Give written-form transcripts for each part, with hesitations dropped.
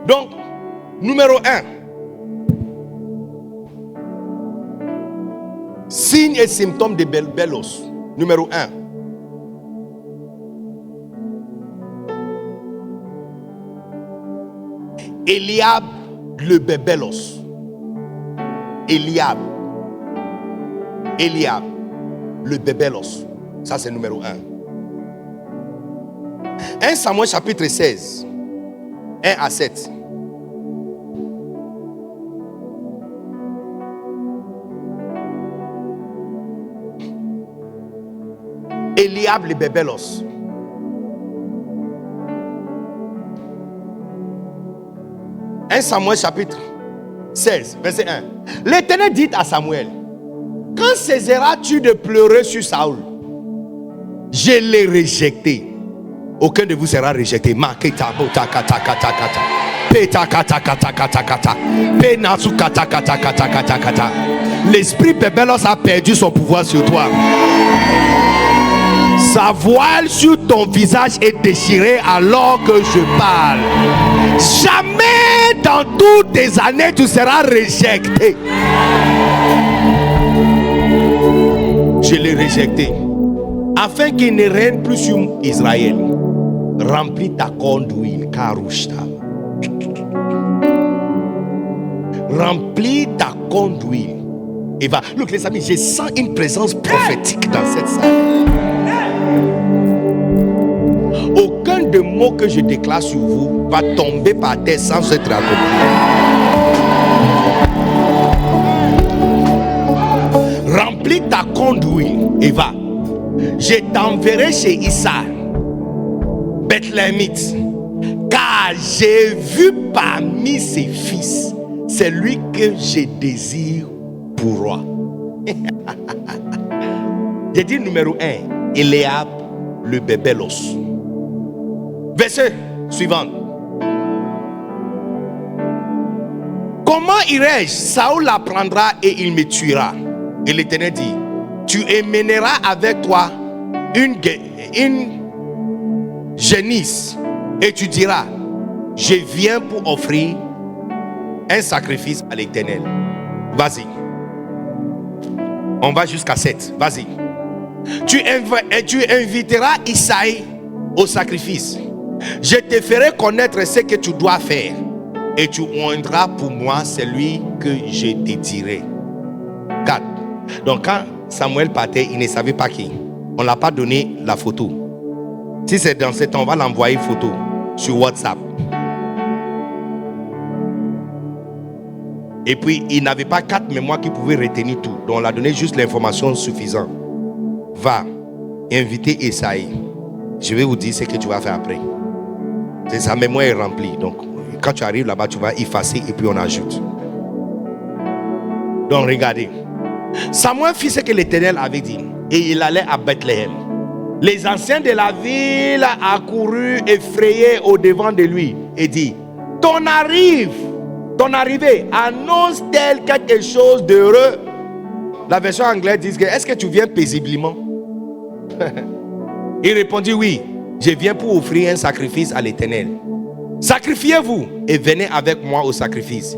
Donc, numéro 1. Signes et symptômes de Bébelos. Numéro 1. Eliab le Bébelos. Eliab le Bébelos. Ça c'est numéro 1. 1 Samuel chapitre 16. 1 à 7. Eliab le Bébelos. Un Samuel chapitre 16, verset 1. L'Éternel dit à Samuel: quand cesseras-tu de pleurer sur Saül? Je l'ai rejeté. Aucun de vous sera rejeté. L'esprit Bébelos a perdu son pouvoir sur toi. Sa voile sur ton visage est déchirée alors que je parle. Jamais dans toutes tes années tu seras rejeté. Je l'ai rejeté afin qu'il ne règne plus sur Israël. Remplis ta corne d'huile, Karushta. Remplis ta corne d'huile. Et va. Look les amis, je sens une présence prophétique dans cette salle. Aucun des mots que je déclare sur vous va tomber par terre sans être accompli. Remplis ta corne d'huile et va. Je t'enverrai chez Issa, Bethléemite, car j'ai vu parmi ses fils celui que je désire pour roi. J'ai dit numéro 1, Eliab le Bébelos. Verset suivant. Comment irai-je? Saül l'apprendra et il me tuera. Et l'Éternel dit: tu emmèneras avec toi une génisse et tu diras: je viens pour offrir un sacrifice à l'Éternel. Vas-y. On va jusqu'à 7. Vas-y. Tu inviteras Isaïe au sacrifice. Je te ferai connaître ce que tu dois faire et tu oindras pour moi celui que je te dirai. 4. Donc quand Samuel partait, il ne savait pas qui. On ne l'a pas donné la photo. Si c'est dans ce temps, on va l'envoyer photo sur WhatsApp. Et puis il n'avait pas 4 mémoires qui pouvaient retenir tout. Donc on l'a donné juste l'information suffisante. Va inviter Esaïe. Je vais vous dire ce que tu vas faire après. Sa mémoire est remplie. Donc quand tu arrives là-bas, tu vas effacer et puis on ajoute. Donc regardez. Samuel fit ce que l'Éternel avait dit et il allait à Bethléem. Les anciens de la ville accoururent effrayés au devant de lui et dit: ton arrivée annonce-t-elle quelque chose d'heureux? La version anglaise dit que est-ce que tu viens paisiblement? Il répondit: oui, je viens pour offrir un sacrifice à l'Éternel. Sacrifiez-vous et venez avec moi au sacrifice.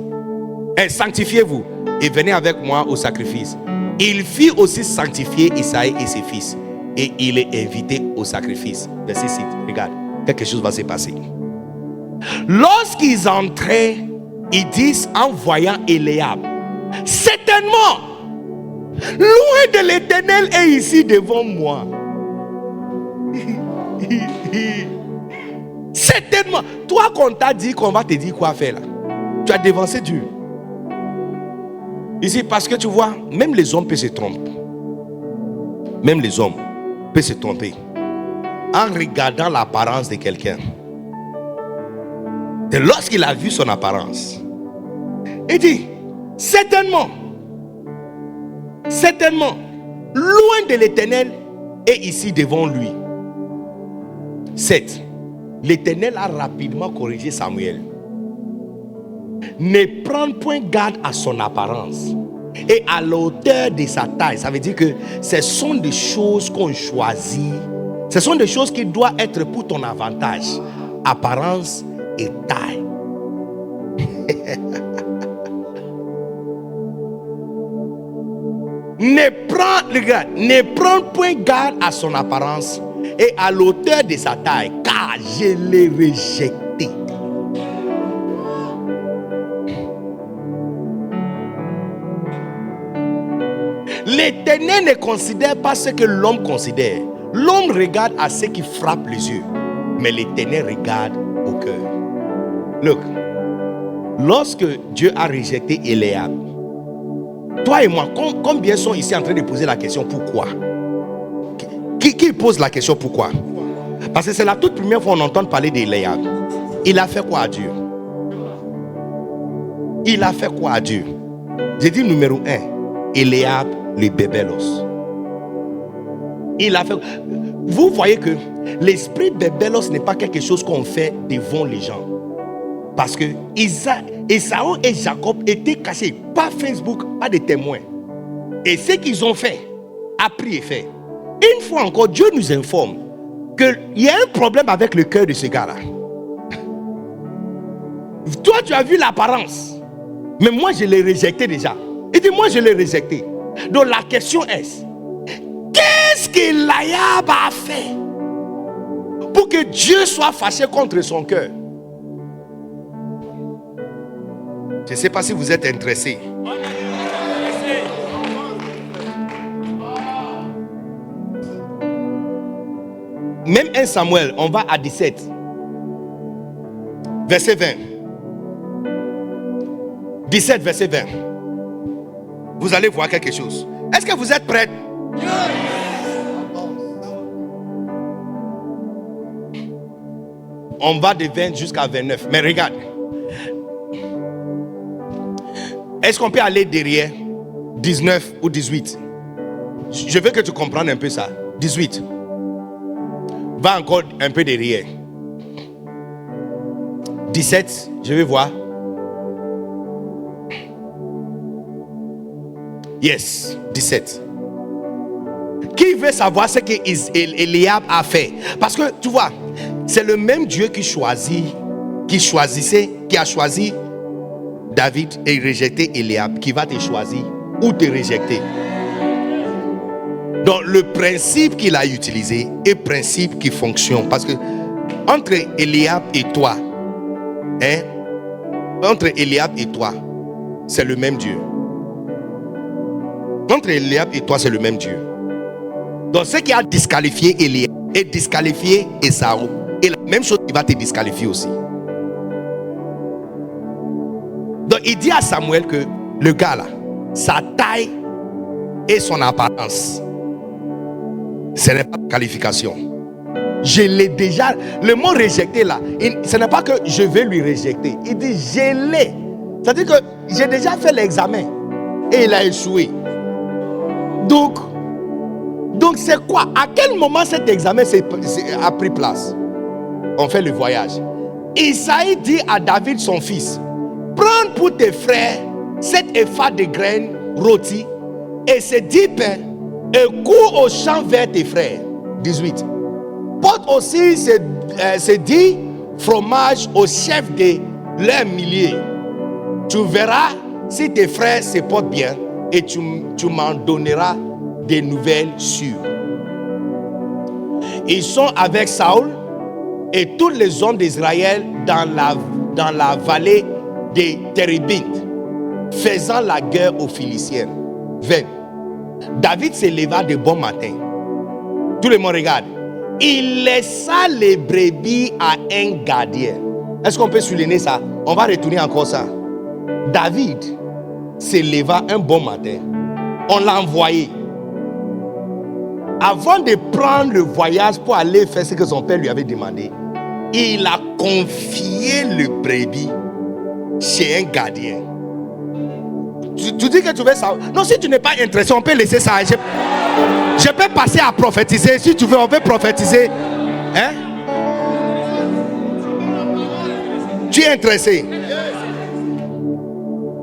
Et sanctifiez-vous et venez avec moi au sacrifice. Il fit aussi sanctifier Isaïe et ses fils. Et il est invité au sacrifice. Verset 6. Regarde, quelque chose va se passer. Lorsqu'ils entraient, ils disent en voyant Eliab: certainement, loin de l'Éternel est ici devant moi. Certainement. Toi qu'on t'a dit qu'on va te dire quoi faire là, tu as dévancé Dieu. Ici, parce que tu vois, même les hommes peuvent se tromper. Même les hommes peuvent se tromper en regardant l'apparence de quelqu'un. Et lorsqu'il a vu son apparence, il dit: certainement, loin de l'Éternel est ici devant lui. 7. L'Éternel a rapidement corrigé Samuel. Ne prends point garde à son apparence et à l'auteur de sa taille. Ça veut dire que ce sont des choses qu'on choisit. Ce sont des choses qui doivent être pour ton avantage. Apparence et taille. Ne prends point garde à son apparence et à l'auteur de sa taille, car je l'ai rejeté. L'Éternel ne considère pas ce que l'homme considère. L'homme regarde à ce qui frappe les yeux, mais l'Éternel regarde au cœur. Look, lorsque Dieu a rejeté Eliab, toi et moi, combien sont ici en train de poser la question pourquoi? Qui pose la question pourquoi? Parce que c'est la toute première fois qu'on entend parler d'Eliab. Il a fait quoi à Dieu? Il a fait quoi à Dieu? J'ai dit numéro 1, Eliab le bébelos. Il a fait. Vous voyez que l'esprit bébelos n'est pas quelque chose qu'on fait devant les gens. Parce que Esaü et Jacob étaient cachés, pas Facebook, pas de témoins. Et ce qu'ils ont fait, a pris effet. Une fois encore, Dieu nous informe qu'il y a un problème avec le cœur de ce gars-là. Toi, tu as vu l'apparence, mais moi, je l'ai rejeté déjà. Il dit, moi, je l'ai rejeté. Donc, la question est, qu'est-ce que Eliab a fait pour que Dieu soit fâché contre son cœur? Je ne sais pas si vous êtes intéressés. Même 1 Samuel, on va à 17. Verset 20. 17, verset 20. Vous allez voir quelque chose. Est-ce que vous êtes prêts? On va de 20 jusqu'à 29. Mais regarde. Est-ce qu'on peut aller derrière 19 ou 18? Je veux que tu comprennes un peu ça. 18. Va encore un peu derrière. 17, je vais voir. Yes, 17. Qui veut savoir ce que Eliab a fait? Parce que tu vois, c'est le même Dieu qui a choisi David et rejeté Eliab, qui va te choisir ou te rejeter. Donc le principe qu'il a utilisé est principe qui fonctionne. Parce que entre Eliab et toi, c'est le même Dieu. Entre Eliab et toi, c'est le même Dieu. Donc ce qui a disqualifié Eliab et disqualifié Esaü, et la même chose qui va te disqualifier aussi. Donc il dit à Samuel que le gars là, sa taille et son apparence, ce n'est pas de qualification. Je l'ai déjà. Le mot rejeté là, ce n'est pas que je vais lui rejeter. Il dit je l'ai. C'est-à-dire que j'ai déjà fait l'examen et il a échoué. Donc c'est quoi? À quel moment cet examen a pris place? On fait le voyage. Isaïe dit à David son fils, prends pour tes frères 7 épha de graines rôties et ces 10 pains et cours au champ vers tes frères. 18. Porte aussi ces 10 fromages au chef de leurs milliers. Tu verras si tes frères se portent bien et tu m'en donneras des nouvelles sûres. Ils sont avec Saül et tous les hommes d'Israël dans la vallée de Térébinthe, faisant la guerre aux Philistins. 20. David se leva de bon matin. Tout le monde regarde. Il laissa les brebis à un gardien. Est-ce qu'on peut souligner ça? On va retourner encore ça. David se leva un bon matin. On l'a envoyé. Avant de prendre le voyage pour aller faire ce que son père lui avait demandé, il a confié le brebis chez un gardien. Tu dis que tu veux ça. Non, si tu n'es pas intéressé, on peut laisser ça. Je peux passer à prophétiser. Si tu veux, on peut prophétiser. Hein? Tu es intéressé?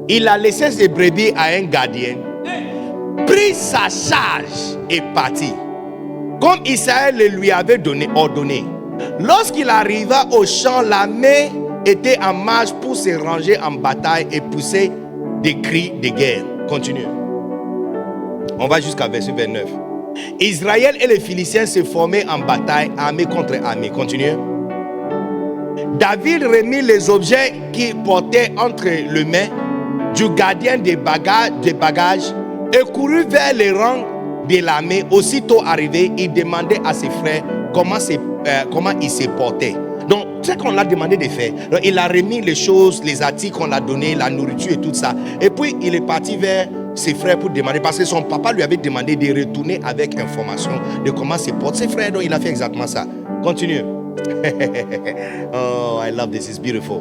Il a laissé ses brebis à un gardien, pris sa charge et parti, comme Israël le lui avait ordonné. Lorsqu'il arriva au champ, la main étaient en marche pour se ranger en bataille et pousser des cris de guerre. Continue. On va jusqu'à verset 29. Israël et les Philistins se formaient en bataille, armée contre armée. Continue. David remit les objets qu'il portait entre les mains du gardien des bagages et courut vers les rangs de l'armée. Aussitôt arrivé, il demandait à ses frères comment il se portait. Donc, ce qu'on l'a demandé de faire, donc, il a remis les choses, les articles qu'on l'a donné, la nourriture et tout ça. Et puis, il est parti vers ses frères pour demander, parce que son papa lui avait demandé de retourner avec information de comment se porte ses frères. Donc, il a fait exactement ça. Continue. Oh, I love this, it's beautiful.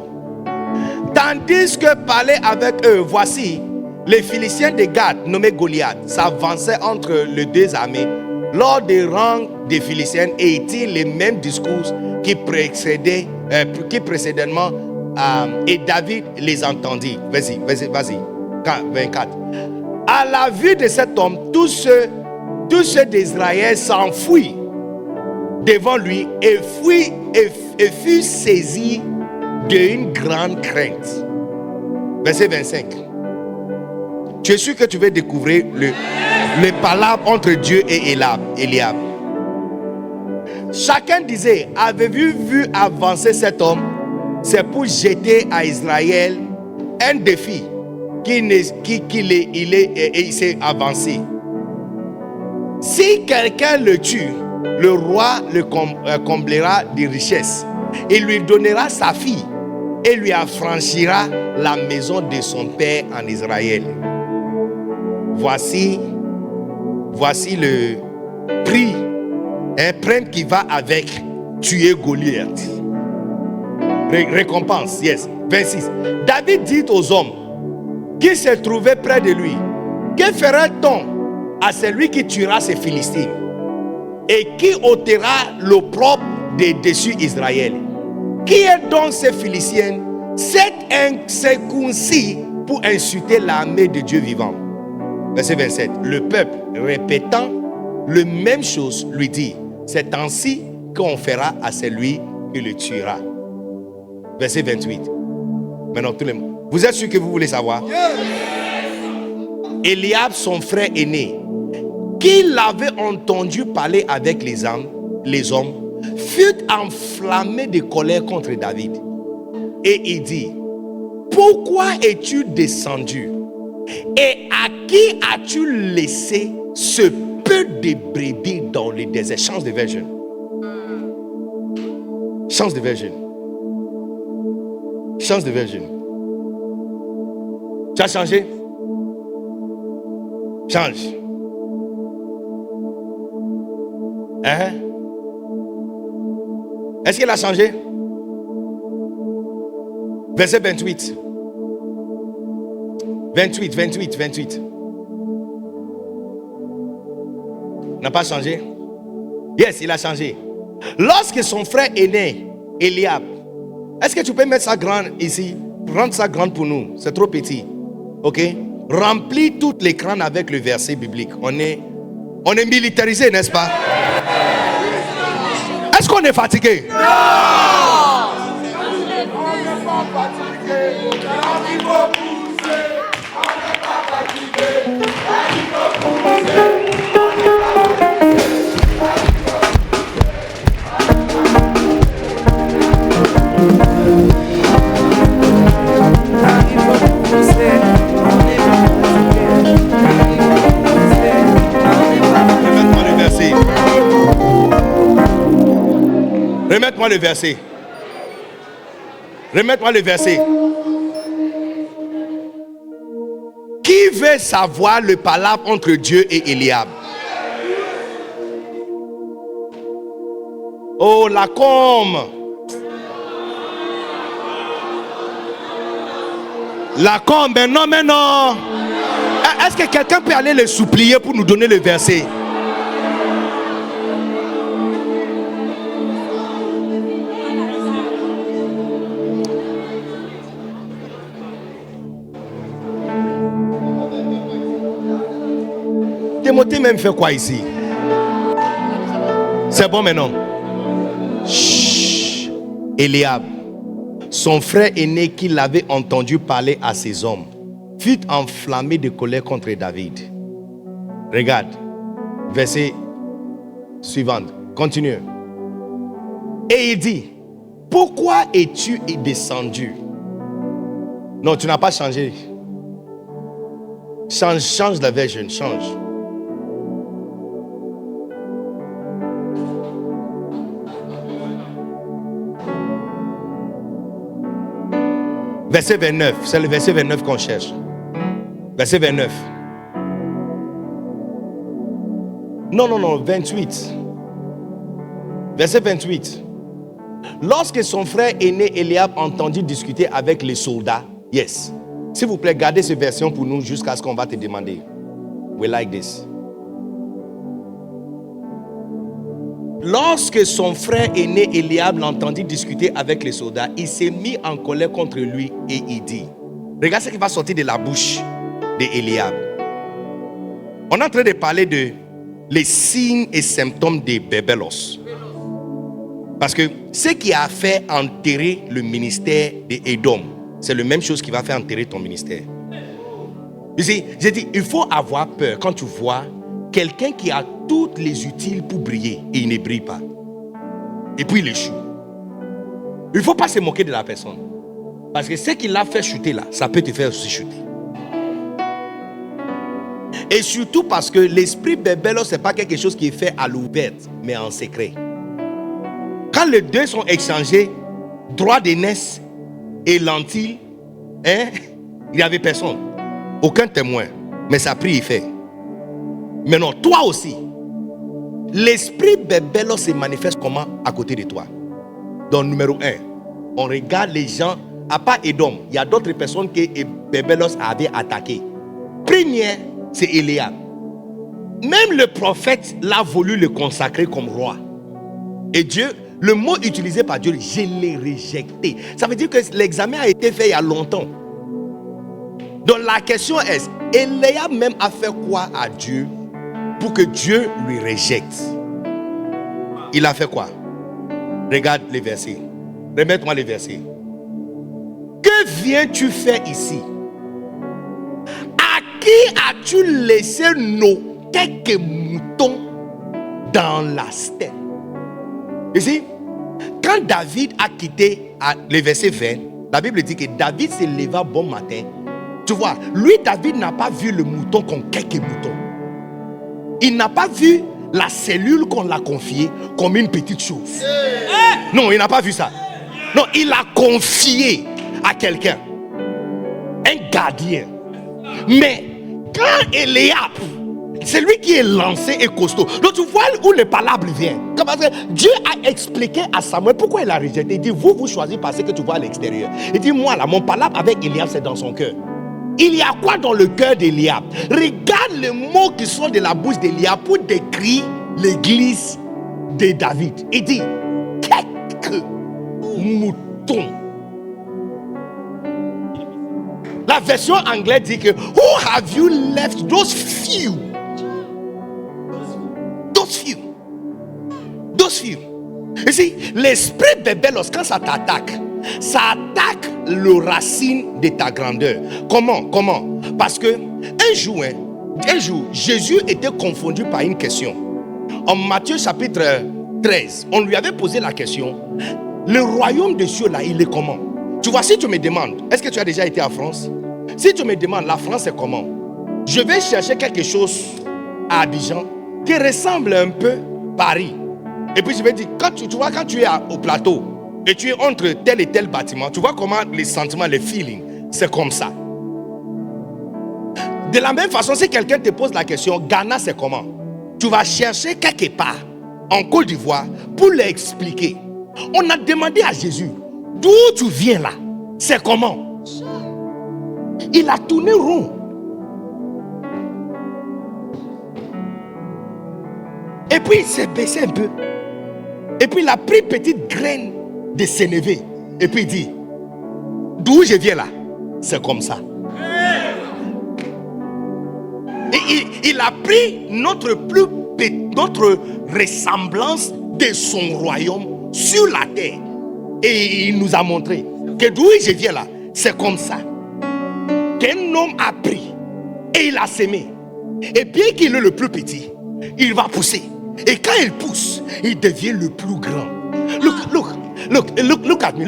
Tandis que parlait avec eux, voici, les Philistins de Gath, nommés Goliath, s'avançaient entre les deux armées lors des rangs des Philistins et étaient les mêmes discours qui précédemment et David les entendit. Vas-y. 24. À la vue de cet homme, tous ceux d'Israël s'enfuient devant lui et furent saisis d'une grande crainte. Verset 25. Tu es sûr que tu vas découvrir les palabres entre Dieu et Eliab. Chacun disait, avez-vous vu avancer cet homme? C'est pour jeter à Israël un défi il s'est avancé. Si quelqu'un le tue, le roi le comblera de richesses. Il lui donnera sa fille et lui affranchira la maison de son père en Israël. Voici le prix, un prêt qui va avec tuer Goliath. Récompense, yes. 26. David dit aux hommes qui se trouvaient près de lui, que fera-t-on à celui qui tuera ces Philistins et qui ôtera l'opprobre de dessus Israël? Qui est donc ces Philistins? C'est incirconcis pour insulter l'armée de Dieu vivant. Verset 27. Le peuple, répétant la même chose, lui dit, c'est ainsi qu'on fera à celui qui le tuera. Verset 28. Maintenant, tout le monde. Vous êtes sûr que vous voulez savoir? Eliab, son frère aîné, qui l'avait entendu parler avec les hommes, fut enflammé de colère contre David. Et il dit, pourquoi es-tu descendu? Et à qui as-tu laissé ce peu de brebis dans le désert? Change de version. Change de version. Change de version. Tu as changé? Change. Hein? Est-ce qu'il a changé? Verset 28. 28. N'a pas changé? Yes, il a changé. Lorsque son frère aîné, Eliab, est-ce que tu peux mettre ça grande ici? Rendre ça grande pour nous. C'est trop petit. Ok? Remplis tout l'écran avec le verset biblique. On est militarisé, n'est-ce pas? Est-ce qu'on est fatigué? Non! On n'est pas fatigué. Il faut pousser. On n'est pas fatigué. Il faut pousser. Remettez-moi le verset. Remettez-moi le verset. Qui veut savoir le palabre entre Dieu et Eliab? Oh, la com. La com, mais non. Est-ce que quelqu'un peut aller le supplier pour nous donner le verset? Timothée même fait quoi ici? C'est bon maintenant. Chut. Eliab, son frère aîné qui l'avait entendu parler à ses hommes fut enflammé de colère contre David. Regarde, verset suivant, continue. Et il dit, pourquoi es-tu descendu? Non, tu n'as pas changé. Change la version, change. Verset 29, c'est le verset 29 qu'on cherche. Verset 29. Non, 28. Verset 28. Lorsque son frère aîné Eliab entendit discuter avec les soldats, yes. S'il vous plaît, gardez cette version pour nous jusqu'à ce qu'on va te demander. We like this. Lorsque son frère aîné Eliab l'entendit discuter avec les soldats, il s'est mis en colère contre lui et il dit, regarde ce qui va sortir de la bouche d'Eliab. On est en train de parler de les signes et symptômes de Bébelos. Parce que ce qui a fait enterrer le ministère d'Édom, c'est la même chose qui va faire enterrer ton ministère. Tu sais, j'ai dit, il faut avoir peur quand tu vois quelqu'un qui a toutes les utiles pour briller et il ne brille pas. Et puis il échoue. Il ne faut pas se moquer de la personne. Parce que ce qui l'a fait chuter là, ça peut te faire aussi chuter. Et surtout parce que l'esprit Bébelos, ce n'est pas quelque chose qui est fait à l'ouvert, mais en secret. Quand les deux sont échangés, droit d'aînesse et lentilles, il n'y avait personne. Aucun témoin. Mais ça a pris effet. Mais non, toi aussi. L'esprit Bébelos se manifeste comment à côté de toi? Donc, numéro 1, on regarde les gens, à part Édom, il y a d'autres personnes que Bébelos avait attaquées. Première, c'est Eliab. Même le prophète l'a voulu le consacrer comme roi. Et Dieu, le mot utilisé par Dieu, je l'ai rejeté. Ça veut dire que l'examen a été fait il y a longtemps. Donc la question est, Eliab même a fait quoi à Dieu pour que Dieu lui rejette? Il a fait quoi? Regarde les versets. Remets-moi les versets. Que viens-tu faire ici? À qui as-tu laissé nos quelques moutons dans la steppe? Ici, quand David a quitté le verset 20, la Bible dit que David se leva bon matin. Tu vois, lui, David n'a pas vu le mouton comme quelques moutons. Il n'a pas vu la cellule qu'on l'a confiée comme une petite chose. Non, il n'a pas vu ça. Non, il l'a confié à quelqu'un. Un gardien. Mais quand Eliab, c'est lui qui est lancé et costaud. Donc tu vois où le palabre vient. Parce que Dieu a expliqué à Samuel pourquoi il a rejeté. Il dit, vous choisissez parce que tu vois à l'extérieur. Il dit, moi là, mon palabre avec Eliab, c'est dans son cœur. Il y a quoi dans le cœur d'Eliab? Regarde les mots qui sont de la bouche d'Eliab pour décrire l'église de David. Il dit, quelques moutons. La version anglaise dit que, who have you left those few? Those few. Ici, l'esprit Bébelos, quand ça t'attaque, ça attaque le racine de ta grandeur. Comment? Parce que un jour, Jésus était confondu par une question. En Matthieu chapitre 13, on lui avait posé la question, le royaume des cieux là, il est comment? Tu vois, si tu me demandes, est-ce que tu as déjà été en France? Si tu me demandes, la France c'est comment? Je vais chercher quelque chose à Abidjan qui ressemble un peu à Paris. Et puis je vais dire, quand tu es au plateau et tu es entre tel et tel bâtiment, tu vois comment les sentiments, les feelings, c'est comme ça. De la même façon, si quelqu'un te pose la question, Ghana c'est comment? Tu vas chercher quelque part en Côte d'Ivoire pour l'expliquer. On a demandé à Jésus, d'où tu viens là? C'est comment? Il a tourné rond. Et puis il s'est baissé un peu. Et puis il a pris une petite graine de sénévé. Et puis il dit, d'où je viens là? C'est comme ça. Et il a pris notre ressemblance de son royaume sur la terre. Et il nous a montré. que d'où je viens là, c'est comme ça qu'un homme a pris et il a semé. Et bien qu'il est le plus petit, il va pousser. Et quand il pousse, il devient le plus grand. Look at me.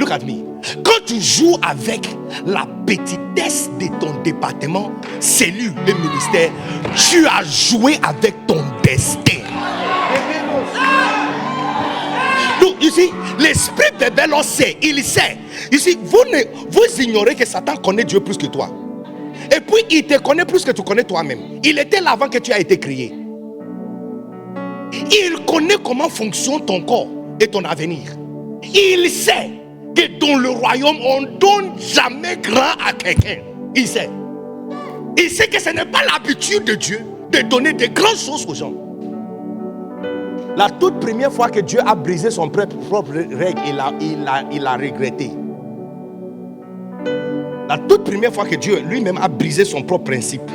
Quand tu joues avec la petitesse de ton département, cellule, le ministère, tu as joué avec ton destin. Donc, ici, l'esprit de Babel sait, il sait. Ici, vous ignorez que Satan connaît Dieu plus que toi. Et puis, il te connaît plus que tu connais toi-même. Il était là avant que tu aies été créé. Il connaît comment fonctionne ton corps et ton avenir. Il sait que dans le royaume, on ne donne jamais grand à quelqu'un. Il sait. Il sait que ce n'est pas l'habitude de Dieu de donner de grandes choses aux gens. La toute première fois que Dieu a brisé son propre règle, il a regretté. La toute première fois que Dieu lui-même a brisé son propre principe,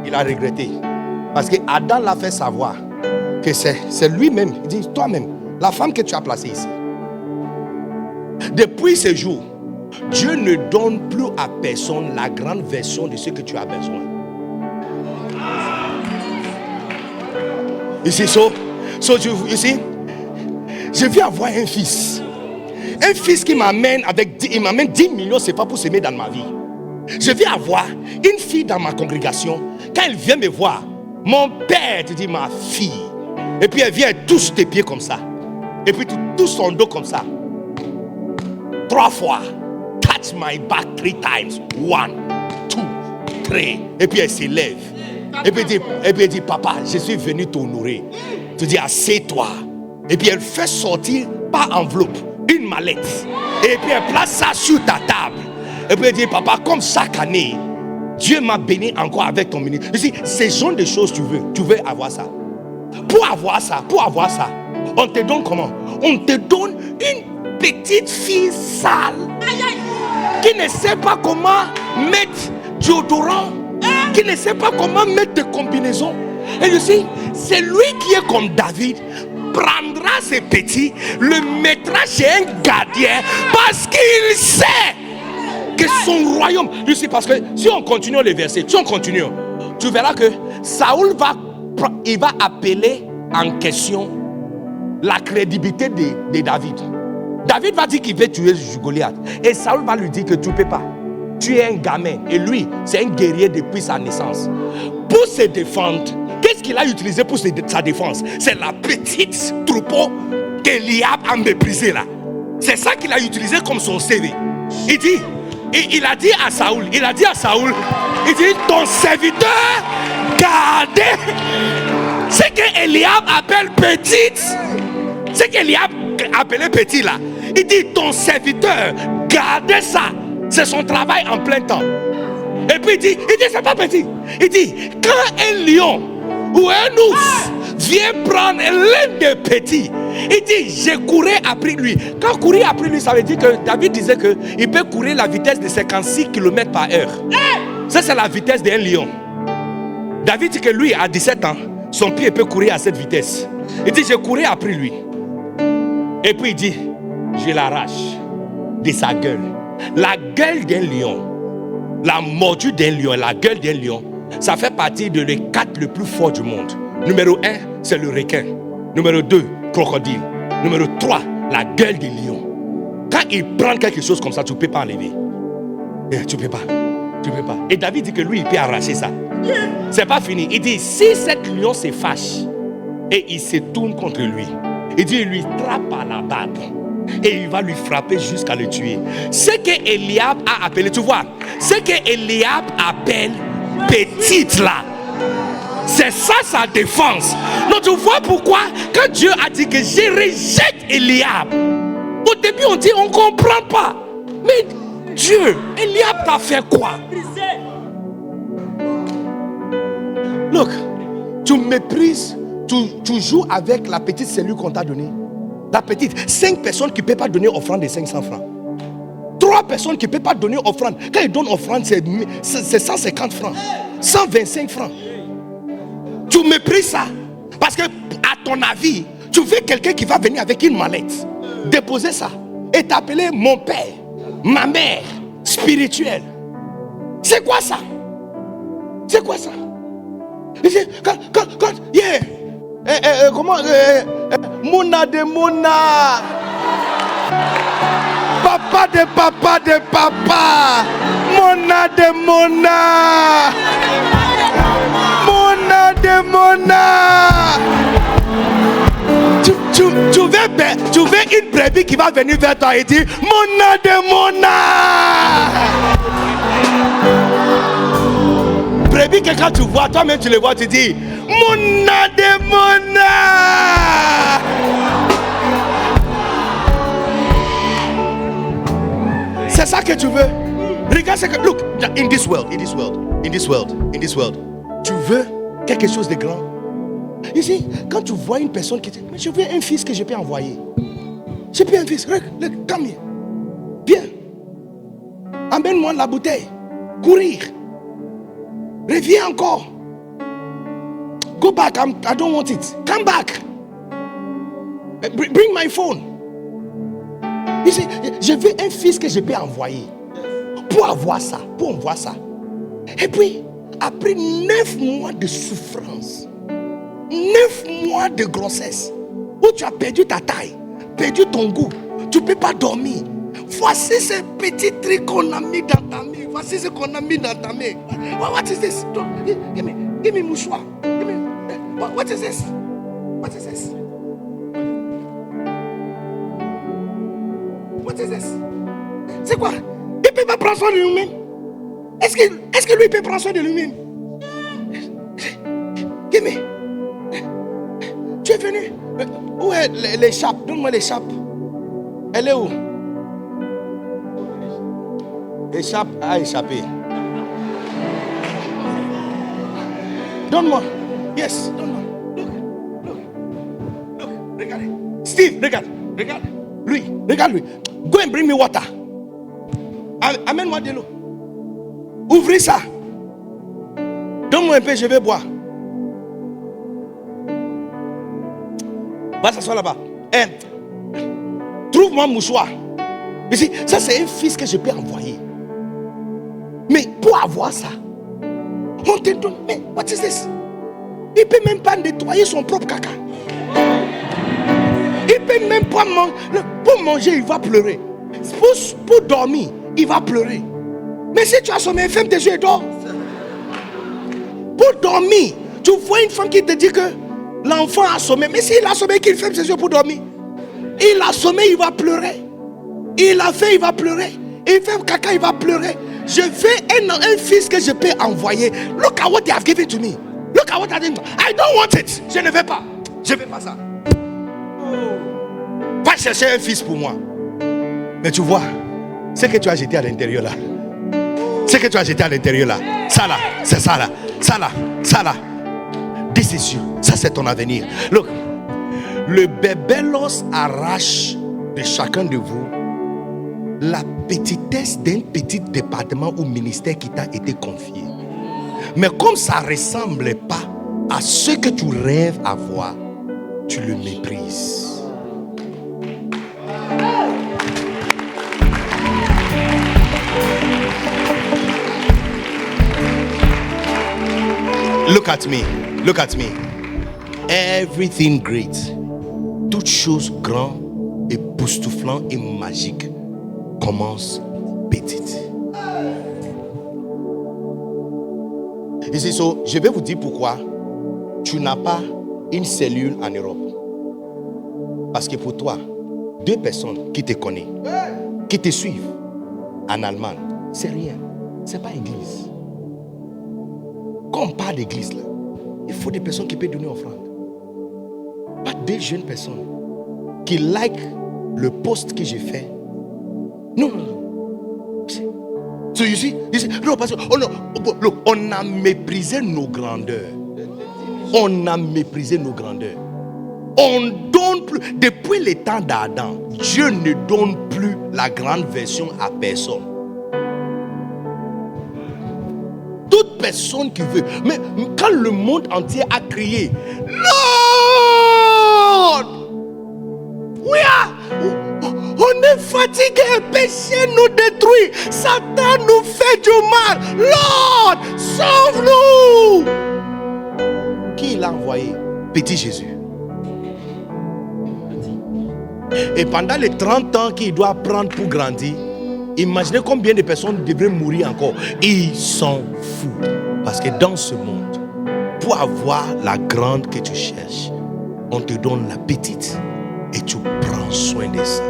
il a regretté. Parce que Adam l'a fait savoir que c'est lui-même. Il dit, toi-même, la femme que tu as placée ici. Depuis ce jour, Dieu ne donne plus à personne la grande version de ce que tu as besoin. Ici, ici, je viens avoir un fils. Un fils qui m'amène 10 millions, c'est pas pour s'aimer dans ma vie. Je vais avoir une fille dans ma congrégation. Quand elle vient me voir, mon père te dit ma fille. Et puis elle vient, elle touche tes pieds comme ça. Et puis tu touches son dos comme ça. 3 fois. Touch my back 3 times. 1, 2, 3. Et puis elle s'élève. Et puis elle dit, papa, je suis venu t'honorer. Tu dis, assieds-toi. Et puis elle fait sortir, pas enveloppe, une mallette. Et puis elle place ça sur ta table. Et puis elle dit, papa, comme chaque année, Dieu m'a béni encore avec ton ministère. Tu dis, ces genre de choses tu veux avoir ça. Pour avoir ça, on te donne comment? On te donne une petite fille sale qui ne sait pas comment mettre déodorant, qui ne sait pas comment mettre des combinaisons. Et tu sais, c'est lui qui est comme David, prendra ses petits, le mettra chez un gardien parce qu'il sait que son royaume. Tu sais, parce que si on continue les versets, tu verras que Saoul va appeler en question la crédibilité de David. David va dire qu'il veut tuer Goliath. Et Saoul va lui dire que tu ne peux pas. Tu es un gamin. Et lui, c'est un guerrier depuis sa naissance. Pour se défendre, qu'est-ce qu'il a utilisé pour sa défense? C'est la petite troupeau qu'Eliab a méprisé là. C'est ça qu'il a utilisé comme son CV. Il a dit à Saoul, il dit, ton serviteur gardez ce que Eliab appelle petite. Ce qu'Eliab appelait petit là. Il dit, ton serviteur gardez ça. C'est son travail en plein temps. Et puis il dit, c'est pas petit. Il dit, quand un lion ou un ours vient prendre l'un des petits, il dit, j'ai couru après lui. Quand courir après lui, ça veut dire que David disait qu'il peut courir la vitesse de 56 km/h. Ça, c'est la vitesse d'un lion. David dit que lui, à 17 ans, son pied peut courir à cette vitesse. Il dit, j'ai couru après lui. Et puis il dit, je l'arrache de sa gueule. La gueule d'un lion, la mordue d'un lion, la gueule d'un lion, ça fait partie de les 4 le plus forts du monde. Numéro 1, c'est le requin. Numéro 2, crocodile. Numéro 3, la gueule du lion. Quand il prend quelque chose comme ça, tu ne peux pas enlever. Tu ne peux pas. Et David dit que lui, il peut arracher ça. C'est pas fini. Il dit, si cet lion se fâche et il se tourne contre lui, il dit, il lui trappe à la barbe et il va lui frapper jusqu'à le tuer. Ce que Eliab a appelé, tu vois, ce que Eliab appelle petite là, c'est ça sa défense. Donc tu vois pourquoi quand Dieu a dit que je rejette Eliab, au début on dit on ne comprend pas. Mais Dieu, Eliab t'a fait quoi? Look, tu méprises, tu joues avec la petite cellule qu'on t'a donnée. La petite, 5 personnes qui ne peuvent pas donner offrande de 500 francs. 3 personnes qui ne peuvent pas donner offrande. Quand ils donnent offrande, c'est 150 francs. 125 francs. Tu méprises ça. Parce que, à ton avis, tu veux quelqu'un qui va venir avec une mallette, déposer ça et t'appeler mon père. ma mère spirituelle. C'est quoi ça? C'est quoi ça? Quand yeah. Comment Mona de Mona, papa de papa de papa, Mona de Mona, Mona de Mona. Tu veux une brebis qui va venir vers toi et dire Mona de Mona. Brebis que quand tu vois, toi-même tu le vois, tu dis Mona de Mona. C'est ça que tu veux. Regarde ce que. Look, in this world, tu veux quelque chose de grand. Ici, quand tu vois une personne qui dit, mais je veux un fils que je peux envoyer. Je peux un fils. Regarde, come here. Viens. Amène-moi la bouteille. Courir. Reviens encore. Go back. I don't want it. Come back. Bring my phone. Ici, je veux un fils que je peux envoyer. Pour avoir ça. Et puis, après 9 mois de souffrance, 9 mois de grossesse, où tu as perdu ta taille, perdu ton goût, tu ne peux pas dormir. Voici ces petits trucs qu'on a mis dans ta main. Voici ce qu'on a mis dans ta main. What is this? Give me mouchoir. What is this? What is this? What is this? C'est quoi? Il ne peut pas prendre soin de lui-même. Est-ce que lui peut prendre soin de lui-même? Give me. Tu es venu. Où est l'écharpe? Donne-moi l'écharpe. Elle est où? L'écharpe a échappé. Donne-moi. Yes, donne-moi. Look. Regardez. Steve, regarde. Lui, regarde lui. Go and bring me water. Amène-moi de l'eau. Ouvrez ça. Donne-moi un peu, je vais boire. Va s'asseoir là-bas. Trouve-moi un mouchoir. Ici, ça c'est un fils que je peux envoyer. Mais pour avoir ça, on te donne. Mais what is this? Il ne peut même pas nettoyer son propre caca. Il ne peut même pas manger. Pour manger, il va pleurer. Pour dormir, il va pleurer. Mais si tu as sommeil, ferme tes yeux et dors. Pour dormir, tu vois une femme qui te dit que l'enfant a sommeil. Mais s'il a sommeil, qu'il ferme ses yeux pour dormir. Il a sommeil, il va pleurer. Il a faim, il va pleurer. Il fait caca, il va pleurer. Je veux un fils que je peux envoyer. Look at what they have given to me. Look at what I did. I don't want it. Je ne veux pas. Je ne veux pas ça. Va chercher un fils pour moi. Mais tu vois, ce que tu as jeté à l'intérieur là. Ce que tu as jeté à l'intérieur là. Ça là, c'est ça là. Ça là, ça là. This is you. Ça c'est ton avenir. Look. Le bébélos arrache de chacun de vous la petitesse d'un petit département ou ministère qui t'a été confié. Mais comme ça ne ressemble pas à ce que tu rêves avoir, tu le méprises. Look at me. Look at me. Everything great. Toute chose grand, époustouflant et magique commence petite. Ici, je vais vous dire pourquoi tu n'as pas une cellule en Europe. Parce que pour toi, 2 personnes qui te connaissent, qui te suivent en Allemagne, c'est rien. C'est pas église. Quand on parle d'église là, il faut des personnes qui peuvent donner offrande. Pas 2 jeunes personnes qui like le post que j'ai fait. Non. So you see, non, parce que on a méprisé nos grandeurs. On a méprisé nos grandeurs. On donne plus. Depuis les temps d'Adam, Dieu ne donne plus la grande version à personne. Toute personne qui veut. Mais quand le monde entier a crié, Lord, we are On est fatigué, péché nous détruit, Satan nous fait du mal. Lord, sauve-nous. Qui l'a envoyé? Petit Jésus. Et pendant les 30 ans qu'il doit prendre pour grandir, imaginez combien de personnes devraient mourir encore. Ils sont fous. Parce que dans ce monde, pour avoir la grande que tu cherches, on te donne la petite et tu prends soin de ça.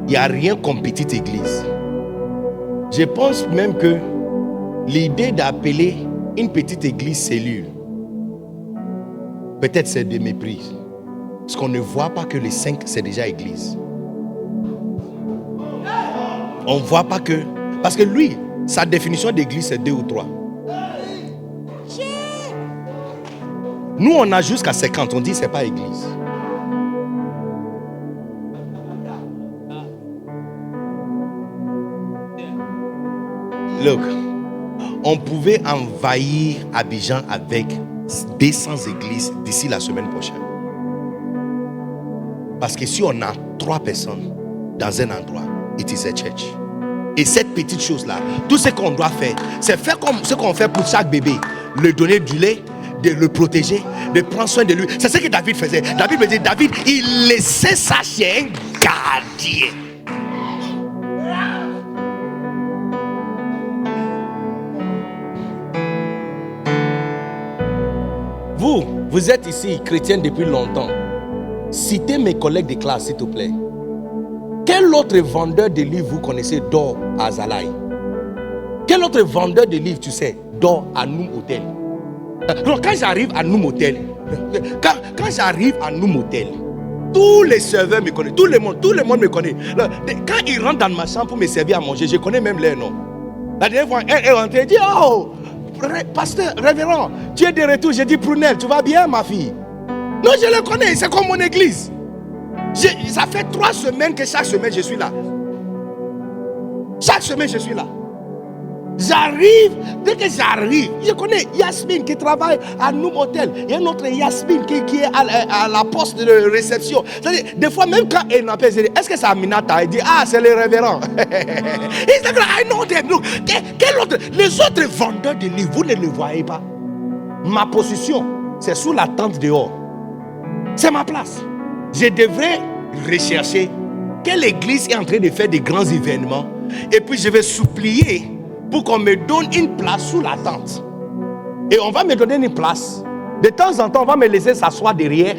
Il n'y a rien comme petite église. Je pense même que l'idée d'appeler une petite église cellule, peut-être c'est de méprise. Parce qu'on ne voit pas que les 5 c'est déjà église. On ne voit pas que... Parce que lui, sa définition d'église c'est 2 ou 3. Nous on a jusqu'à 50, on dit c'est pas église. Look, on pouvait envahir Abidjan avec 200 églises d'ici la semaine prochaine. Parce que si on a 3 personnes dans un endroit, it is a church. Et cette petite chose-là, tout ce qu'on doit faire, c'est faire comme ce qu'on fait pour chaque bébé. Le donner du lait, de le protéger, de prendre soin de lui. C'est ce que David faisait. David me dit, David, il laissait sa chienne gardien. Vous êtes ici chrétien depuis longtemps. Citez mes collègues de classe, s'il te plaît. Quel autre vendeur de livres vous connaissez dort à Zalaï? Quel autre vendeur de livres, tu sais, dort à Noum Hotel? Donc quand j'arrive à Noum Hotel, tous les serveurs me connaissent, tout le monde me connaît. Quand ils rentrent dans ma chambre pour me servir à manger, je connais même leur nom. La dernière fois, elle est rentrée et dit, oh, pasteur, révérend, tu es de retour. J'ai dit, Prunelle, tu vas bien, ma fille? Non, je le connais, c'est comme mon église. Ça fait 3 semaines que chaque semaine je suis là. Chaque semaine je suis là. J'arrive, dès que j'arrive, je connais Yasmine qui travaille à Noum Hotel. Il y a une autre Yasmine qui est à la poste de réception. C'est-à-dire, des fois, même quand elle m'appelle, je dis, est-ce que c'est Aminata? Elle dit, ah, c'est le révérend. I know them. Look, quel autre? Les autres vendeurs de livres, vous ne les voyez pas. Ma position, c'est sous la tente dehors. C'est ma place. Je devrais rechercher quelle église est en train de faire des grands événements. Et puis je vais supplier pour qu'on me donne une place sous la tente. Et on va me donner une place. De temps en temps, on va me laisser s'asseoir derrière.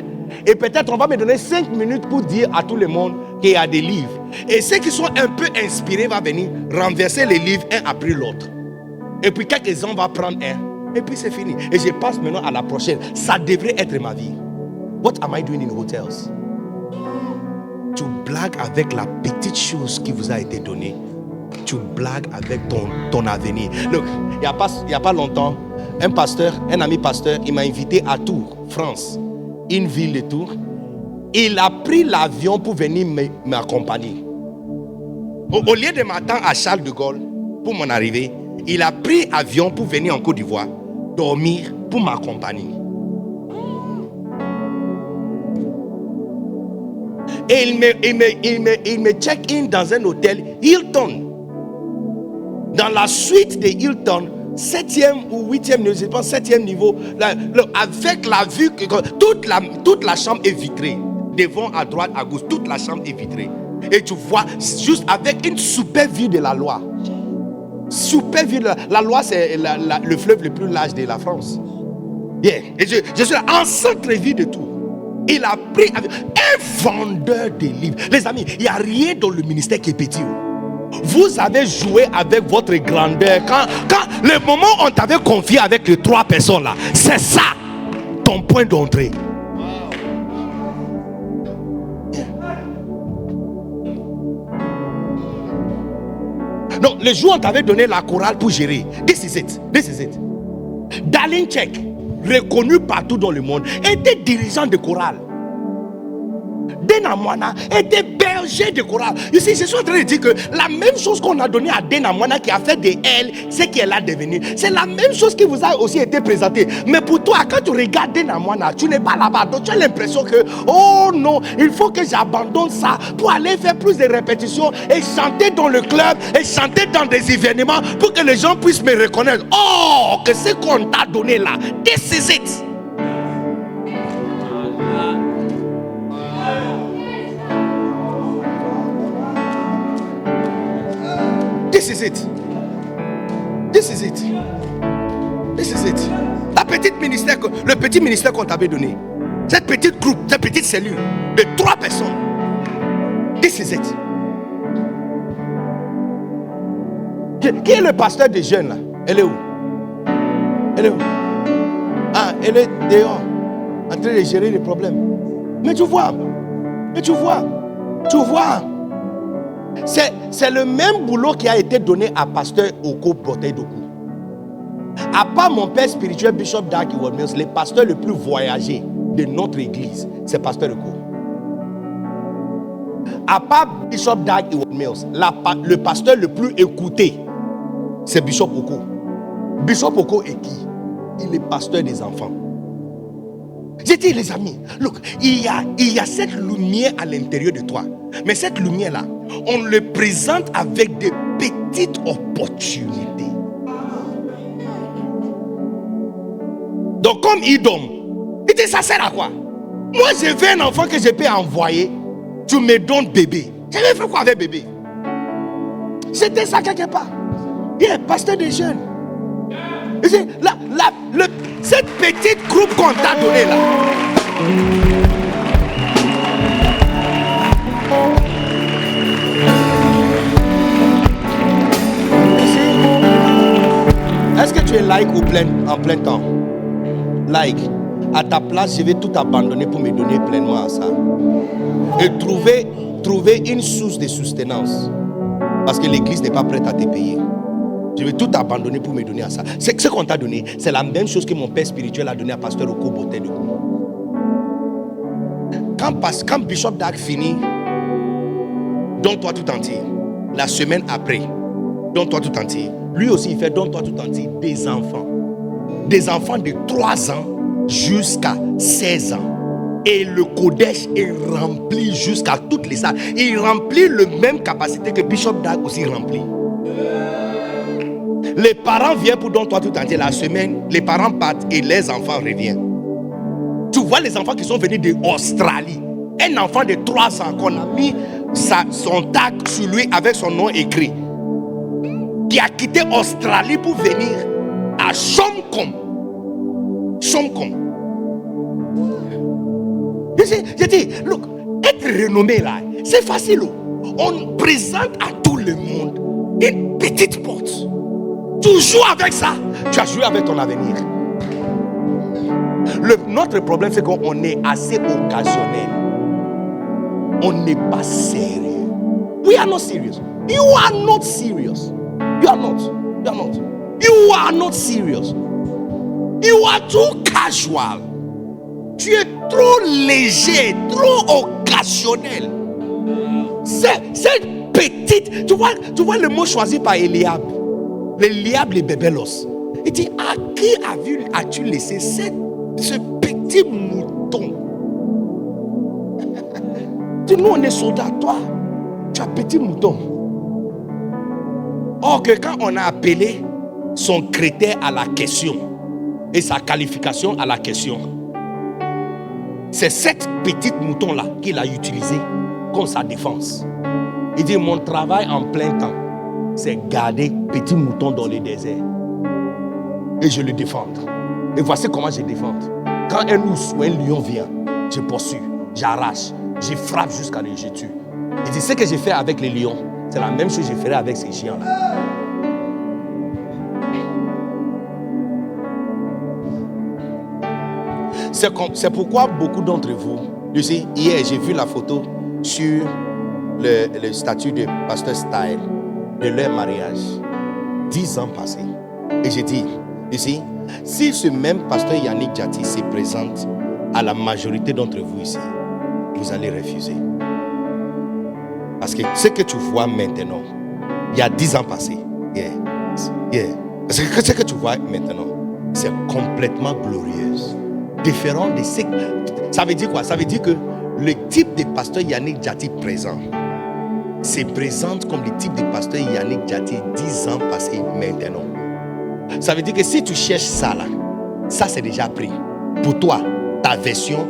Et peut-être on va me donner 5 minutes pour dire à tout le monde qu'il y a des livres. Et ceux qui sont un peu inspirés vont venir renverser les livres un après l'autre. Et puis quelques-uns vont prendre un. Et puis c'est fini. Et je passe maintenant à la prochaine. Ça devrait être ma vie. What am I doing in hotels? Tu blagues avec la petite chose qui vous a été donnée. Tu blagues avec ton avenir. Look, il n'y a pas longtemps, un ami pasteur, il m'a invité à Tours, France, une ville de Tours. Il a pris l'avion pour venir m'accompagner. Au lieu de m'attendre à Charles de Gaulle pour mon arrivée, il a pris l'avion pour venir en Côte d'Ivoire, dormir pour m'accompagner. Et il me check-in dans un hôtel Hilton. Dans la suite de Hilton, 7e ou 8e niveau, je pense 7e niveau, avec la vue, toute la chambre est vitrée. Devant, à droite, à gauche, toute la chambre est vitrée. Et tu vois, juste avec une super vue de la Loire. Super vue de la Loire, c'est le fleuve le plus large de la France. Yeah. Et je suis là, en centre-ville de tout. Il a pris un vendeur de livres. Les amis, il n'y a rien dans le ministère qui est petit. Vous avez joué avec votre grandeur. Quand le moment où on t'avait confié avec les 3 personnes là, c'est ça ton point d'entrée. Non, le jour où on t'avait donné la chorale pour gérer, this is it. Darling Check, reconnu partout dans le monde, était dirigeant de chorale. Dena Moana était berger de chorale. Ici, je suis en train de dire que la même chose qu'on a donné à Dena Moana qui a fait de elle ce qu'elle a devenu, c'est la même chose qui vous a aussi été présentée. Mais pour toi, quand tu regardes Dena Moana, tu n'es pas là-bas. Donc tu as l'impression que, oh non, il faut que j'abandonne ça pour aller faire plus de répétitions et chanter dans le club et chanter dans des événements pour que les gens puissent me reconnaître. Oh, que ce qu'on t'a donné là, this is it. This is it. This is it. This is it. La petite ministère, le petit ministère qu'on t'avait donné, cette petite groupe, cette petite cellule de 3 personnes. This is it. Qui est le pasteur des jeunes là? Elle est où? Elle est où? Ah, elle est dehors, en train de gérer les problèmes. Mais tu vois, c'est le même boulot qui a été donné à pasteur Oko Botedoku. À part mon père spirituel Bishop Dag Heward-Mills, le pasteur le plus voyagé de notre église, c'est pasteur Oko. À part Bishop Dag Heward-Mills, le pasteur le plus écouté, c'est Bishop Oko. Bishop Oko est qui? Il est pasteur des enfants. J'ai dit, les amis, look, il y a cette lumière à l'intérieur de toi. Mais cette lumière-là, on le présente avec des petites opportunités. Donc, comme Idom, il dit, ça sert à quoi? Moi, je veux un enfant que je peux envoyer. Tu me donnes bébé. Je vais faire quoi avec bébé? C'était ça quelque part. Il est pasteur des jeunes. Cette petite groupe qu'on t'a donné là. Est-ce que tu es like en plein temps? Like. À ta place, je vais tout abandonner pour me donner pleinement à ça. Et trouver une source de soutenance. Parce que l'église n'est pas prête à te payer. Je vais tout abandonner pour me donner à ça. C'est ce qu'on t'a donné. C'est la même chose que mon père spirituel a donné à pasteur Oko Botedoku. Quand Bishop Dag finit, donne-toi tout entier. La semaine après, donne-toi tout entier. Lui aussi, il fait donne-toi tout entier des enfants. Des enfants de 3 ans jusqu'à 16 ans. Et le Kodesh est rempli jusqu'à toutes les salles. Il remplit la même capacité que Bishop Dag aussi remplit. Les parents viennent pour donner-toi tout entier. La semaine, les parents partent et les enfants reviennent. Tu vois les enfants qui sont venus d'Australie. Un enfant de 3 ans qu'on a mis son tag sur lui avec son nom écrit. Qui a quitté Australie pour venir à Chomkom. Chomkom. Je dis, look, être renommé là, c'est facile. On présente à tout le monde une petite porte. Tu joues avec ça, tu as joué avec ton avenir. Notre problème, c'est qu'on est assez occasionnel. On n'est pas sérieux. We are not serious. You are not serious. You are not. You are not. You are not serious. You are too casual. Tu es trop léger, trop occasionnel. Cette petite, tu vois le mot choisi par Eliab. L'Eliab, les bébelos. Il dit, à qui as-tu laissé ce petit mouton? Tu dis, nous on est soldats, toi, tu as petit mouton. Or que quand on a appelé son critère à la question et sa qualification à la question, c'est cette petite mouton-là qu'il a utilisé comme sa défense. Il dit, mon travail en plein temps, c'est garder petit mouton dans le désert. Et je le défends. Et voici comment je défends. Quand un ours ou un lion vient, je poursuis, j'arrache, je frappe jusqu'à le je tue. Il dit, ce que j'ai fait avec les lions, c'est la même chose que je ferai avec ces chiens-là. C'est pourquoi beaucoup d'entre vous, tu sais, hier j'ai vu la photo sur le statut de Pasteur Style, de leur mariage, 10 ans passés. Et j'ai dit, tu sais, si ce même pasteur Yannick Jati se présente à la majorité d'entre vous ici, vous allez refuser. Parce que ce que tu vois maintenant, il y a 10 ans passés, parce que ce que tu vois maintenant, c'est complètement glorieuse. Différent de ce que... Ça veut dire quoi? Ça veut dire que le type de pasteur Yannick Diaty présent se présente comme le type de pasteur Yannick Diaty 10 ans passés maintenant. Ça veut dire que si tu cherches ça là, ça c'est déjà pris. Pour toi, ta version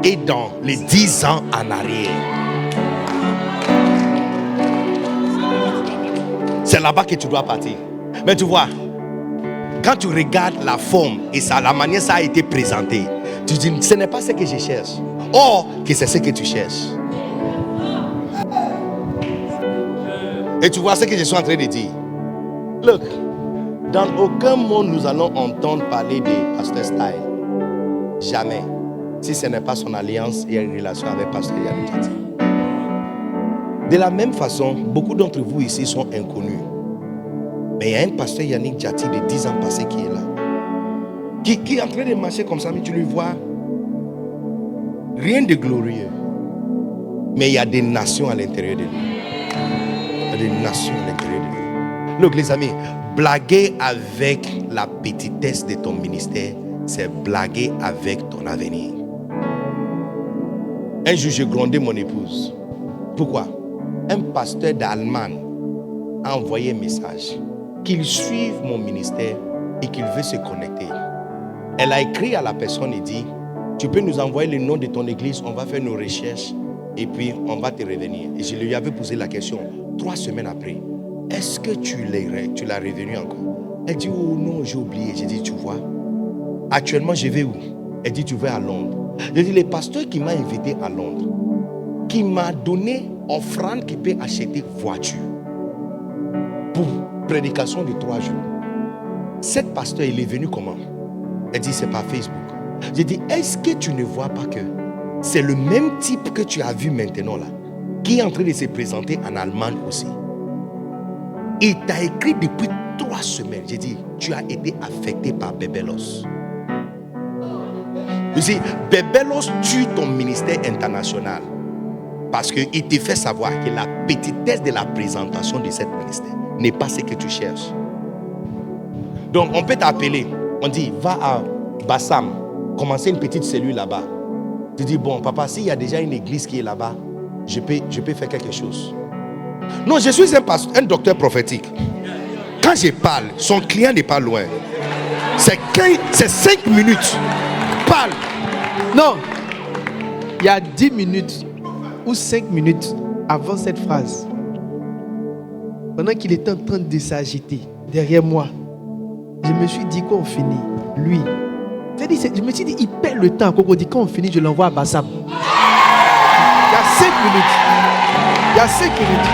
est dans les 10 ans en arrière. C'est là-bas que tu dois partir. Mais tu vois, quand tu regardes la forme et ça, la manière ça a été présenté, tu dis, ce n'est pas ce que je cherche. Or, que c'est ce que tu cherches. Et tu vois ce que je suis en train de dire. Look, dans aucun monde nous allons entendre parler de Pasteur Style. Jamais. Si ce n'est pas son alliance et une relation avec Pasteur Yannick Diaty. De la même façon, beaucoup d'entre vous ici sont inconnus. Mais il y a un pasteur Yannick Diaty de 10 ans passés qui est là. Qui est en train de marcher comme ça, mais tu lui vois. Rien de glorieux. Mais il y a des nations à l'intérieur de lui. Il y a des nations à l'intérieur de lui. Donc les amis, blaguer avec la petitesse de ton ministère, c'est blaguer avec ton avenir. Un jour, j'ai grondé mon épouse. Pourquoi? Un pasteur d'Allemagne a envoyé un message qu'il suive mon ministère et qu'il veut se connecter. Elle a écrit à la personne et dit, tu peux nous envoyer le nom de ton église, on va faire nos recherches et puis on va te revenir. Et je lui avais posé la question 3 semaines après, est-ce que tu l'as revenu encore? Elle dit, oh non, j'ai oublié. J'ai dit, tu vois, actuellement je vais où? Elle dit, tu vas à Londres. J'ai dit, le pasteur qui m'a invité à Londres, qui m'a donné offrande qui peut acheter voiture pour prédication de 3 jours. Cette pasteur, il est venu comment? Elle dit, c'est par Facebook. J'ai dit, est-ce que tu ne vois pas que c'est le même type que tu as vu maintenant là, qui est en train de se présenter en Allemagne aussi? Il t'a écrit depuis 3 semaines. J'ai dit, tu as été affecté par Bébelos. Tu sais, Bébelos tue ton ministère international. Parce qu'il te fait savoir que la petitesse de la présentation de cette ministère n'est pas ce que tu cherches. Donc on peut t'appeler, on dit va à Bassam, commencer une petite cellule là-bas. Tu dis bon papa, s'il y a déjà une église qui est là-bas, je peux faire quelque chose. Non, je suis un docteur prophétique. Quand je parle, son client n'est pas loin. C'est 5 minutes. Parle. Non, il y a 10 minutes ou 5 minutes avant cette phrase, pendant qu'il était en train de s'agiter derrière moi, je me suis dit qu'on finit, lui. Je me suis dit, il perd le temps. Quand on dit qu'on finit, je l'envoie à Bassam. Il y a 5 minutes. Il y a 5 minutes.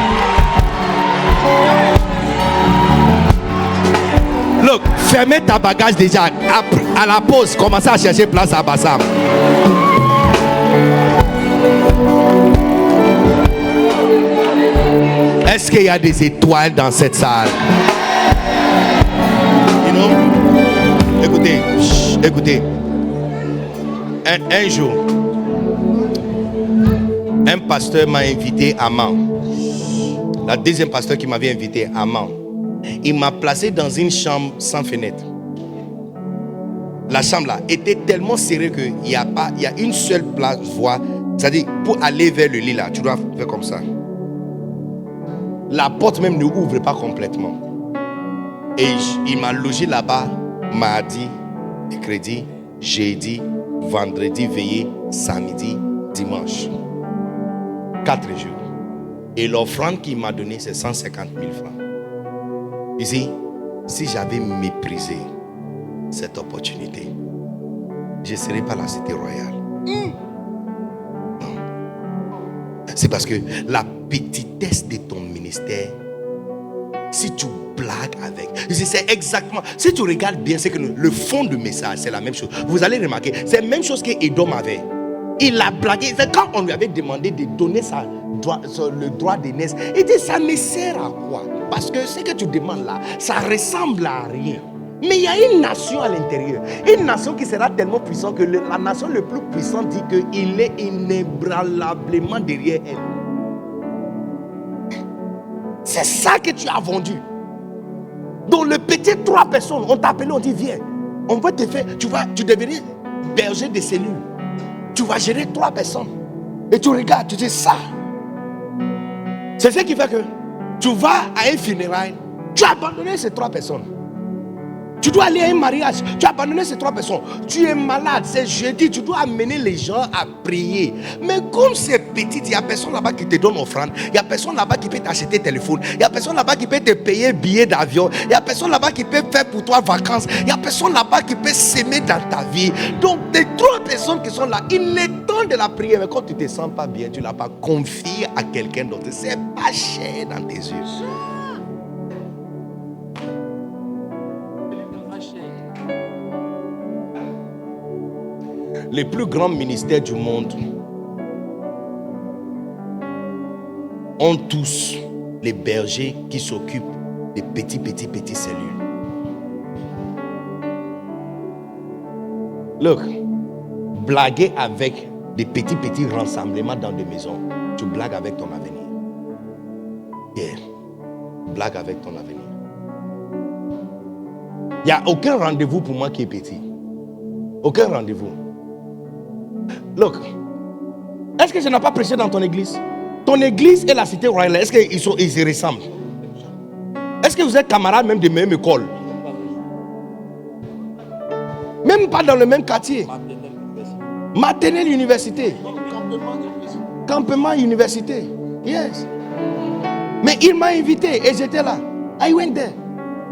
Look, fermez ta bagage déjà. À la pause, commencez à chercher place à Bassam. Est-ce qu'il y a des étoiles dans cette salle? You know? Écoutez. Un jour, un pasteur m'a invité à Mans. La deuxième pasteur qui m'avait invité à Mans. Il m'a placé dans une chambre sans fenêtre. La chambre là était tellement serrée qu'il y a une seule voie. C'est-à-dire, pour aller vers le lit là, tu dois faire comme ça. La porte même ne ouvre pas complètement. Et il m'a logé là-bas mardi, mercredi, jeudi, vendredi, veillé, samedi, dimanche. 4 jours. Et l'offrande qu'il m'a donnée, c'est 150 000 francs. Ici, si j'avais méprisé cette opportunité, je ne serais pas à la cité royale. Non. C'est parce que la petitesse de ton ministère, si tu blagues avec, c'est exactement, si tu regardes bien, c'est que le fond du message, c'est la même chose. Vous allez remarquer, c'est la même chose qu'Édom avait. Il a blagué. C'est quand on lui avait demandé de donner le droit d'aînesse, il dit, ça me sert à quoi? Parce que ce que tu demandes là, ça ressemble à rien. Mais il y a une nation à l'intérieur. Une nation qui sera tellement puissante que la nation le plus puissante dit qu'il est inébranlablement derrière elle. C'est ça que tu as vendu. Donc le petit 3 personnes, on t'a appelé, on dit viens. On va te faire, tu deviens berger de cellules. Tu vas gérer 3 personnes. Et tu regardes, tu dis ça. C'est ce qui fait que tu vas à un funérail, tu as abandonné ces 3 personnes. Tu dois aller à un mariage, tu as abandonné ces 3 personnes. Tu es malade, c'est jeudi, tu dois amener les gens à prier. Mais comme c'est petit, il n'y a personne là-bas qui te donne offrande. Il n'y a personne là-bas qui peut t'acheter téléphone. Il n'y a personne là-bas qui peut te payer billet d'avion. Il n'y a personne là-bas qui peut faire pour toi vacances. Il n'y a personne là-bas qui peut s'aimer dans ta vie. Donc, les 3 personnes qui sont là, il est temps de la prière. Mais quand tu ne te sens pas bien, tu ne l'as pas confié à quelqu'un d'autre. C'est pas cher dans tes yeux. Les plus grands ministères du monde ont tous les bergers qui s'occupent des petits cellules. Look, blaguer avec des petits rassemblements dans des maisons, tu blagues avec ton avenir. Yeah. Blague avec ton avenir. Il n'y a aucun rendez-vous pour moi qui est petit. Aucun rendez-vous. Look, est-ce que je n'ai pas prêché dans ton église? Ton église et la cité royale, est-ce qu'ils se ressemblent? Est-ce que vous êtes camarades même de même école? Même pas dans le même quartier. Maternelle université. Campement université. Yes. Mais il m'a invité et j'étais là. I went there.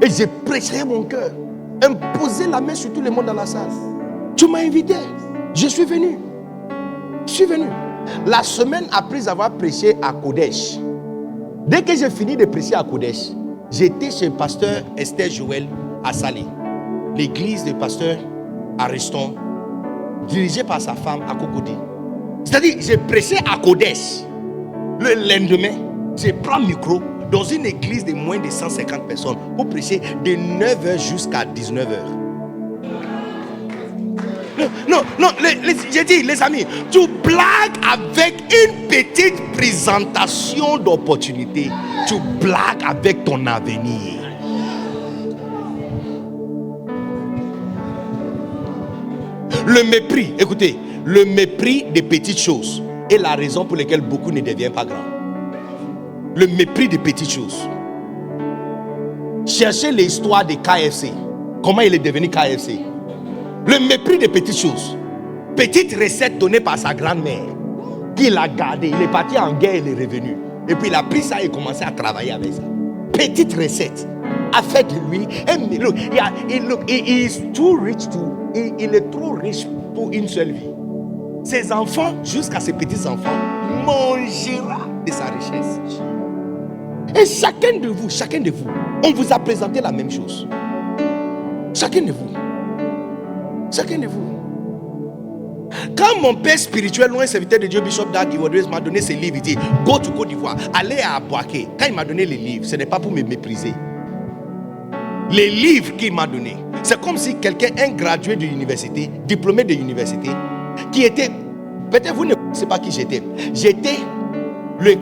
Et j'ai prêché mon cœur. Imposé la main sur tout le monde dans la salle. Tu m'as invité. Je suis venu. Je suis venu. La semaine après avoir prêché à Kodesh, dès que j'ai fini de prêcher à Kodesh, j'étais chez le pasteur Esther Joël à Salé, l'église du pasteur Ariston, dirigée par sa femme à Cocody. C'est-à-dire, j'ai prêché à Kodesh. Le lendemain, je prends le micro dans une église de moins de 150 personnes pour prêcher de 9h jusqu'à 19h. Non, j'ai dit, les amis, tu blagues avec une petite présentation d'opportunité. Tu blagues avec ton avenir. Le mépris, écoutez, le mépris des petites choses est la raison pour laquelle beaucoup ne deviennent pas grands. Le mépris des petites choses. Cherchez l'histoire de KFC. Comment il est devenu KFC? Le mépris des petites choses. Petite recette donnée par sa grand-mère, qu'il a gardée. Il est parti en guerre, il est revenu. Et puis il a pris ça et commencé à travailler avec ça. Petite recette a fait de lui. Il est trop riche pour une seule vie. Ses enfants, jusqu'à ses petits-enfants, mangera de sa richesse. Et chacun de vous, on vous a présenté la même chose. Chacun de vous. Quand mon père spirituel, loin serviteur de Dieu, Bishop Dag m'a donné ses livres, il dit go to Côte d'Ivoire, allez à Boaké. Quand il m'a donné les livres, ce n'est pas pour me mépriser. Les livres qu'il m'a donnés, c'est comme si quelqu'un, un gradué de l'université, diplômé de l'université, qui était, peut-être vous ne savez pas qui j'étais. J'étais le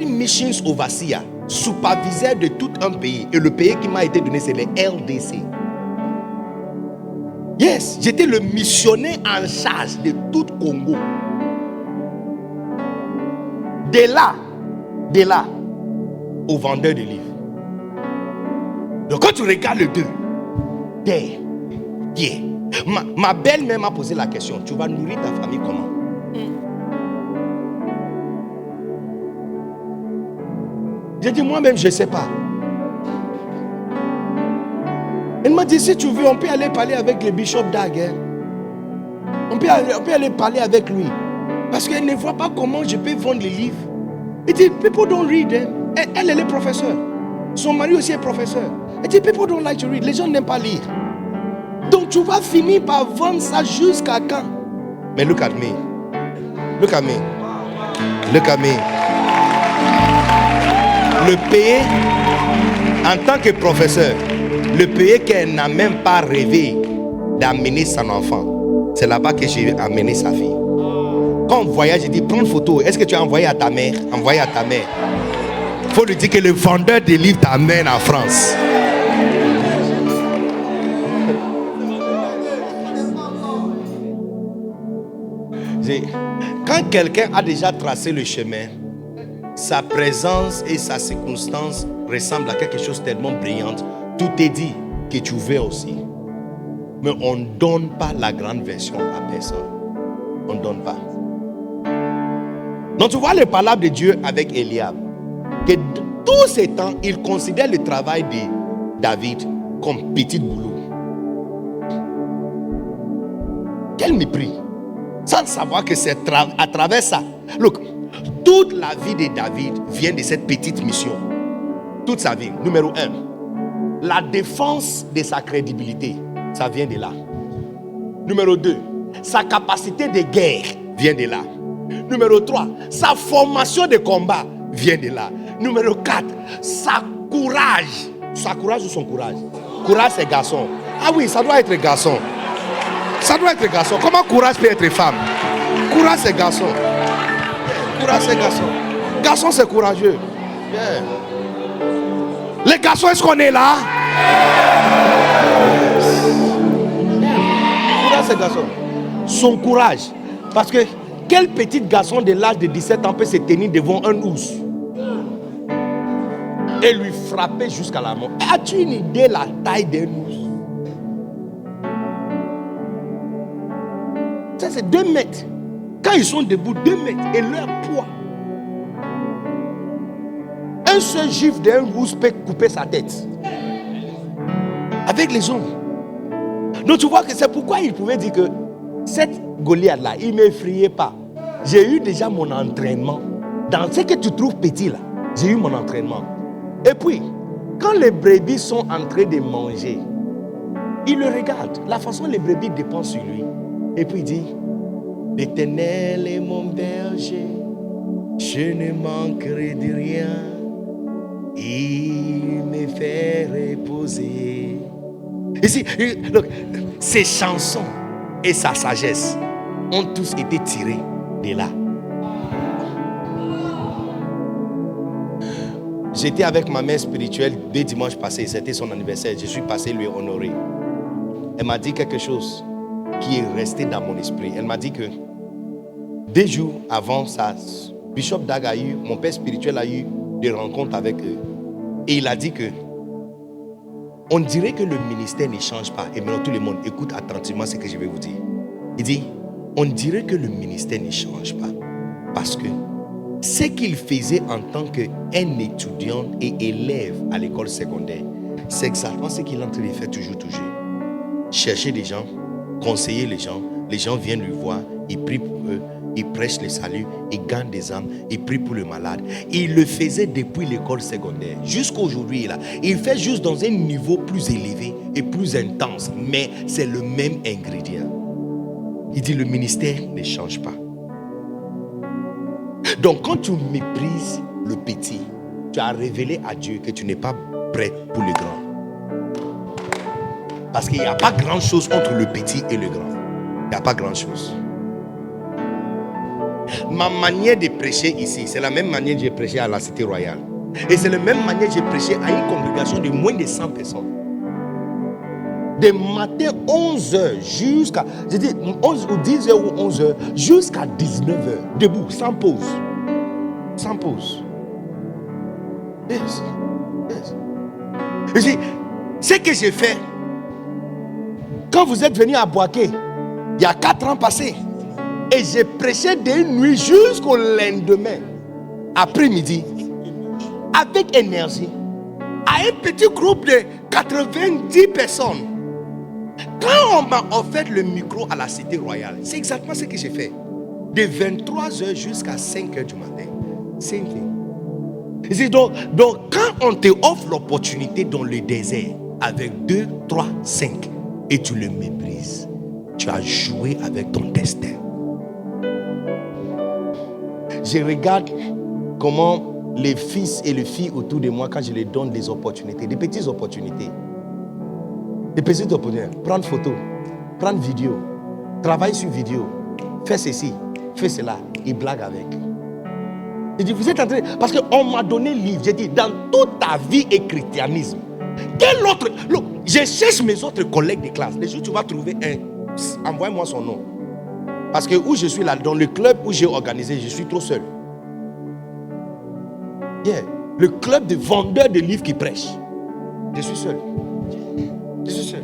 Missions Overseer, superviseur de tout un pays. Et le pays qui m'a été donné, c'est le RDC. Yes, j'étais le missionnaire en charge de tout Congo. De là, au vendeur de livres. Donc quand tu regardes le deux, ma belle-mère m'a posé la question, tu vas nourrir ta famille comment? J'ai dit moi-même, je ne sais pas. Elle m'a dit, si tu veux, on peut aller parler avec le Bishop Dag. Hein? On peut aller parler avec lui. Parce qu'elle ne voit pas comment je peux vendre les livres. Elle dit, people don't read. Hein? Elle est professeure. Son mari aussi est professeur. Elle dit, people don't like to read. Les gens n'aiment pas lire. Donc tu vas finir par vendre ça jusqu'à quand? Mais look at me. Look at me. Look at me. Le payer en tant que professeur, Le pays qu'elle n'a même pas rêvé d'amener son enfant, c'est là-bas que j'ai amené sa fille. Quand on voyage, j'ai dit prends une photo. Est-ce que tu as envoyé à ta mère? Envoyé à ta mère. Il faut lui dire que le vendeur de livres t'amène en France. Quand quelqu'un a déjà tracé le chemin, sa présence et sa circonstance ressemblent à quelque chose de tellement brillant. Tout est dit que tu veux aussi. Mais on ne donne pas la grande version à personne. On ne donne pas. Donc tu vois les paroles de Dieu avec Eliab. Que tous ces temps, il considère le travail de David comme petit boulot. Quel mépris. Sans savoir que c'est à travers ça. Look, toute la vie de David vient de cette petite mission. Toute sa vie. Numéro 1, la défense de sa crédibilité, ça vient de là. Numéro 2, sa capacité de guerre vient de là. Numéro 3, sa formation de combat vient de là. Numéro 4, sa courage. Sa courage ou son courage? Courage, c'est garçon. Ah oui, ça doit être garçon. Ça doit être garçon. Comment courage peut être femme? Courage, c'est garçon. Courage, c'est garçon. Garçon, c'est courageux. Yeah. Les garçons, est-ce qu'on est là? Courage, c'est garçon. Son courage. Parce que quel petit garçon de l'âge de 17 ans peut se tenir devant un ours et lui frapper jusqu'à la mort? As-tu une idée de la taille d'un ours? Ça, c'est 2 mètres. Quand ils sont debout, 2 mètres. Et leur poids. Un seul gifle d'un ours peut couper sa tête. Avec les hommes. Donc tu vois que c'est pourquoi il pouvait dire que cette Goliath-là, il ne m'effrayait pas. J'ai eu déjà mon entraînement. Dans ce que tu trouves petit là, j'ai eu mon entraînement. Et puis, quand les brebis sont en train de manger, il le regarde. La façon dont les brebis dépendent sur lui. Et puis il dit, l'Éternel est mon berger, je ne manquerai de rien. Il me fait reposer. Ici, donc, ses chansons et sa sagesse ont tous été tirés de là. J'étais avec ma mère spirituelle dès dimanche passé, c'était son anniversaire. Je suis passé lui honorer. Elle m'a dit quelque chose qui est resté dans mon esprit. Elle m'a dit que 2 jours avant ça, Bishop Dag a eu, mon père spirituel a eu des rencontres avec eux. Et il a dit que on dirait que le ministère ne change pas. Et maintenant tout le monde écoute attentivement ce que je vais vous dire. Il dit, on dirait que le ministère ne change pas. Parce que ce qu'il faisait en tant qu'un étudiant et élève à l'école secondaire, c'est exactement ce qu'il est en train de faire toujours. Chercher des gens, conseiller les gens viennent lui voir, il prie pour eux, il prêche le salut, il gagne des âmes, il prie pour le malade. Il le faisait depuis l'école secondaire jusqu'à aujourd'hui là. Il fait juste dans un niveau plus élevé et plus intense, mais c'est le même ingrédient. Il dit le ministère ne change pas. Donc quand tu méprises le petit, tu as révélé à Dieu que tu n'es pas prêt pour le grand. Parce qu'il n'y a pas grand chose entre le petit et le grand. Il n'y a pas grand chose. Ma manière de prêcher ici, c'est la même manière que j'ai prêché à la Cité Royale. Et c'est la même manière que j'ai prêché à une congrégation de moins de 100 personnes. De matin 11h jusqu'à, je dis 11 ou 10h ou 11h, jusqu'à 19h, debout, sans pause. Sans pause. Yes. Yes. Ce que j'ai fait, quand vous êtes venu à Boaké, il y a 4 ans passés, et j'ai prêché de nuit jusqu'au lendemain, après-midi, avec énergie, à un petit groupe de 90 personnes. Quand on m'a offert le micro à la Cité Royale, c'est exactement ce que j'ai fait. De 23h jusqu'à 5h du matin. Same thing. Donc, quand on te offre l'opportunité dans le désert, avec 2, 3, 5, et tu le méprises, tu as joué avec ton destin. Je regarde comment les fils et les filles autour de moi, quand je les donne des opportunités, des petites opportunités, Les petits entrepreneurs, prendre photo, prendre vidéo, travailler sur vidéo, faire ceci, faire cela, ils blaguent avec. Il dit, vous êtes en train... Parce qu'on m'a donné le livre, j'ai dit, dans toute ta vie et christianisme, quel autre... Look, je cherche mes autres collègues de classe. Les jours où tu vas trouver un, envoie-moi son nom. Parce que où je suis là, dans le club où j'ai organisé, je suis trop seul. Yeah. Le club de vendeurs de livres qui prêchent. Je suis seul. Je suis seul.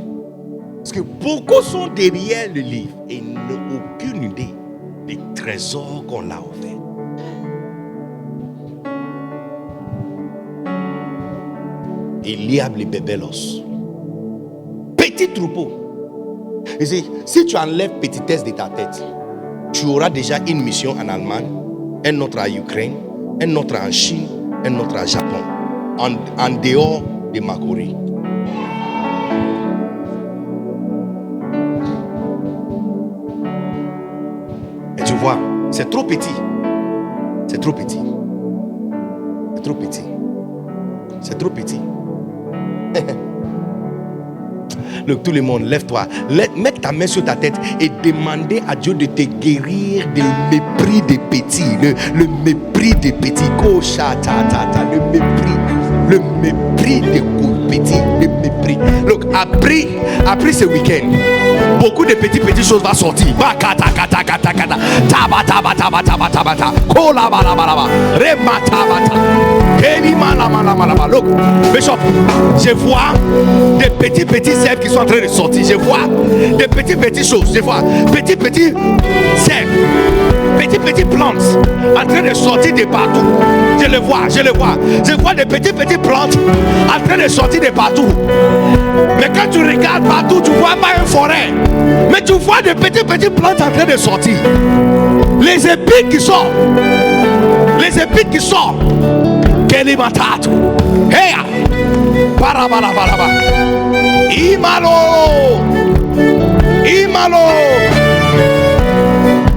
Parce que beaucoup sont derrière le livre et n'ont aucune idée des trésors qu'on l'a offert. Il y a les bébelos. Petit troupeau. Et si tu enlèves petitesse de ta tête, tu auras déjà une mission en Allemagne, un autre à Ukraine, un autre en Chine, un autre à Japon, en dehors de Makori. Et tu vois, c'est trop petit. C'est trop petit. C'est trop petit. C'est trop petit. Donc tout le monde, lève-toi, mets ta main sur ta tête et demandez à Dieu de te guérir du mépris des petits, le mépris des petits, le mépris des petits, le mépris. Donc après ce week-end, beaucoup de petites choses vont sortir. Look, Bishop, je vois des petits cerfs qui sont en train de sortir. Je vois des petites choses. Je vois petits cerfs, petites plantes en train de sortir de partout. Je le vois. Je vois des petites plantes en train de sortir de partout. Mais quand tu regardes partout, tu vois pas une forêt. Mais tu vois des petites plantes en train de sortir. Les épines qui sortent. Quel matatu. Hey! Barabaraba. Imalo.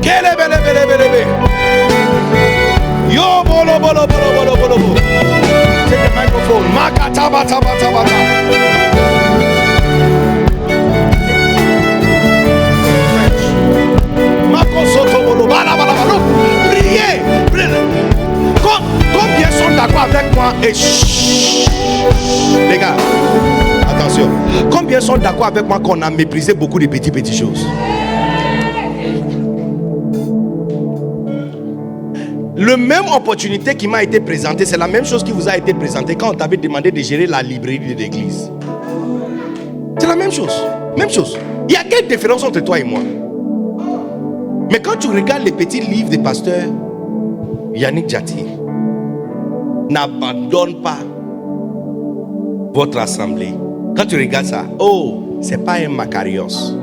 Kelebelebelebelebe. Yo bolo. Take the microphone. Makata. Priez. Combien sont d'accord avec moi et les gars, attention. Combien sont d'accord avec moi qu'on a méprisé beaucoup de petites choses? Le même opportunité qui m'a été présentée, c'est la même chose qui vous a été présentée quand on t'avait demandé de gérer la librairie de l'église. C'est la même chose. Il y a quelle différence entre toi et moi? Mais quand tu regardes les petits livres des pasteurs Yannick Jati, n'abandonne pas votre assemblée. Quand tu regardes ça, c'est pas un Macarios.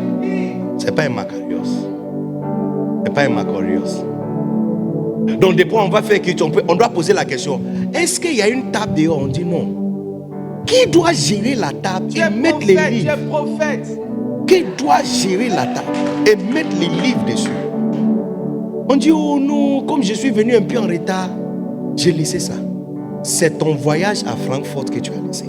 Donc des fois on va faire on doit poser la question, est-ce qu'il y a une table dehors? On dit non. Qui doit gérer la table et mettre les livres? Tu es prophète. Qui doit gérer la table et mettre les livres dessus? On dit oh non, comme je suis venu un peu en retard, j'ai laissé ça. C'est ton voyage à Francfort que tu as laissé.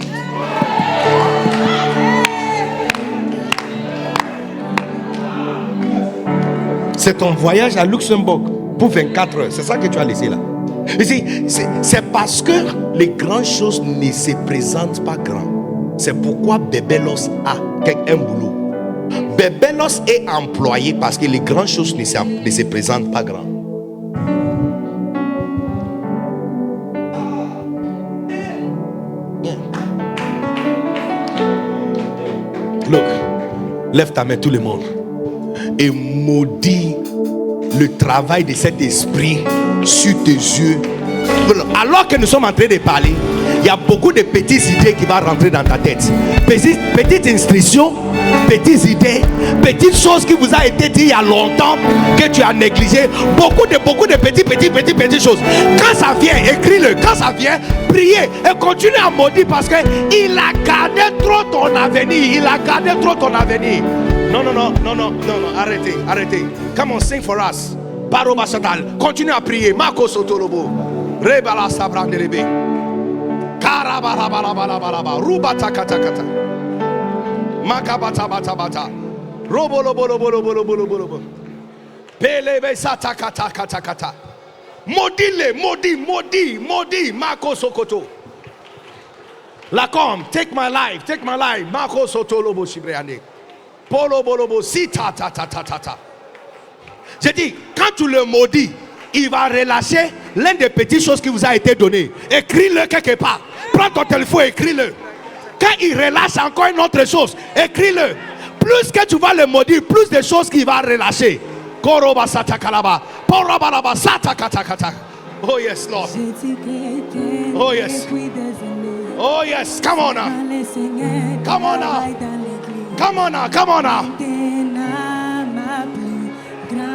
C'est ton voyage à Luxembourg pour 24 heures. C'est ça que tu as laissé là. C'est parce que les grandes choses ne se présentent pas grands. C'est pourquoi Bébelos a un boulot. Bébelos est employé parce que les grandes choses ne se présentent pas grands. Look, lève ta main tout le monde et maudis le travail de cet esprit sur tes yeux. Alors que nous sommes en train de parler, il y a beaucoup de petites idées qui vont rentrer dans ta tête. Petites instructions, petites idées, petites choses qui vous a été dit il y a longtemps que tu as négligé. Beaucoup de petites choses. Quand ça vient, écris-le. Quand ça vient, priez et continue à maudire parce que il a gardé trop ton avenir. Non, arrêtez. Come on, sing for us. Baroba Satal, continue à prier. Marco Sotorobo. Rebala Sabrandelebe. Karabarabarabarabaraba. Ruba Takatakata. Makabata bata bata. Robo lobo lobo lobo lobo lobo lobo. Pelebe sata kata kata kata. Maudit-les, maudit, Marco Sokoto. Lacombe, take my life, Marco Soto lobo shibriane. Polo bolobo si ta ta ta ta ta ta. J'ai dit, quand tu le maudis, il va relâcher l'un des petites choses qui vous a été donné. Écris-le quelque part. Prends ton téléphone, écris-le. Quand il relâche encore une autre chose, écris-le. Plus que tu vas le maudire, plus de choses qu'il va relâcher. Koroba satakalaba, porobalaba satakatakata. Oh yes, Lord. Oh yes. Oh yes. Come on now. Come on now. Come on now. Come on now.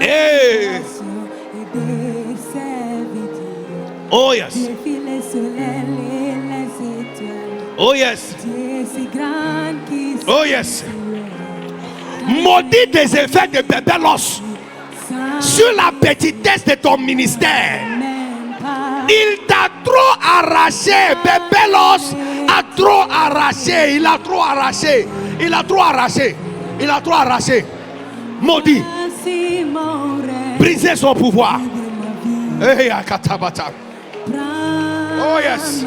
Hey. Oh yes. Oh yes. Oh yes. Maudit des effets de bébélos sur la petitesse de ton ministère. Il t'a trop arraché. Bébélos a trop arraché. Il a trop arraché. Il a trop arraché. Il a trop arraché. Maudit. Briser son pouvoir. Hey, akatabata. Oh yes.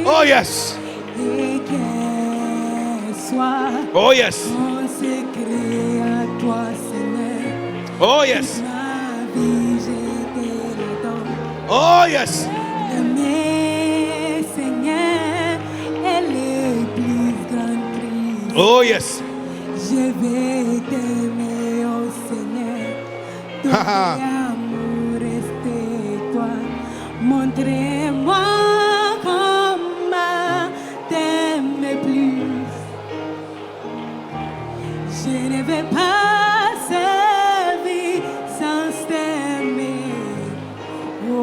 Oh yes. Oh yes. Oh yes. Oh yes. Oh yes. Je vais t'aimer, oh Seigneur. Ton amour rester toi. Montrez-moi comment t'aimer plus. Je ne vais pas servir sans t'aimer. Oh.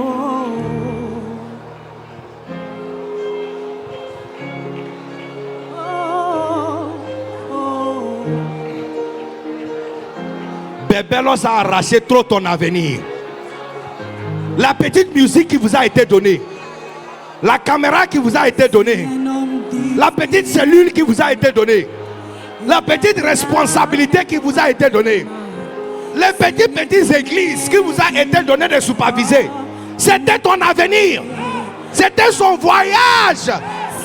Bébélos a arraché trop ton avenir. La petite musique qui vous a été donnée, la caméra qui vous a été donnée, la petite cellule qui vous a été donnée, la petite responsabilité qui vous a été donnée, les petites églises qui vous a été donné de superviser, c'était ton avenir, c'était son voyage,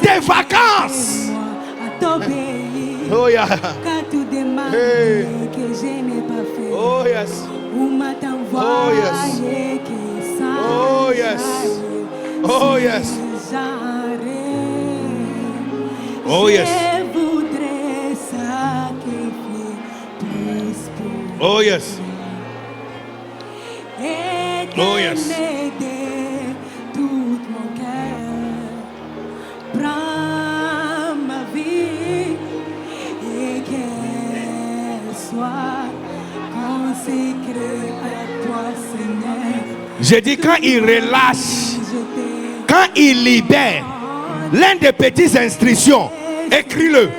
des vacances. Oh yeah. Hey. Oh yes. Oh yes. Oh yes. Oh yes. Oh yes. Oh yes. Oh yes. Tout mon cœur, prends ma vie et qu'elle soit consacrée à toi, Seigneur. J'ai dit quand il relâche, quand il libère l'un des petites instructions, écris-le.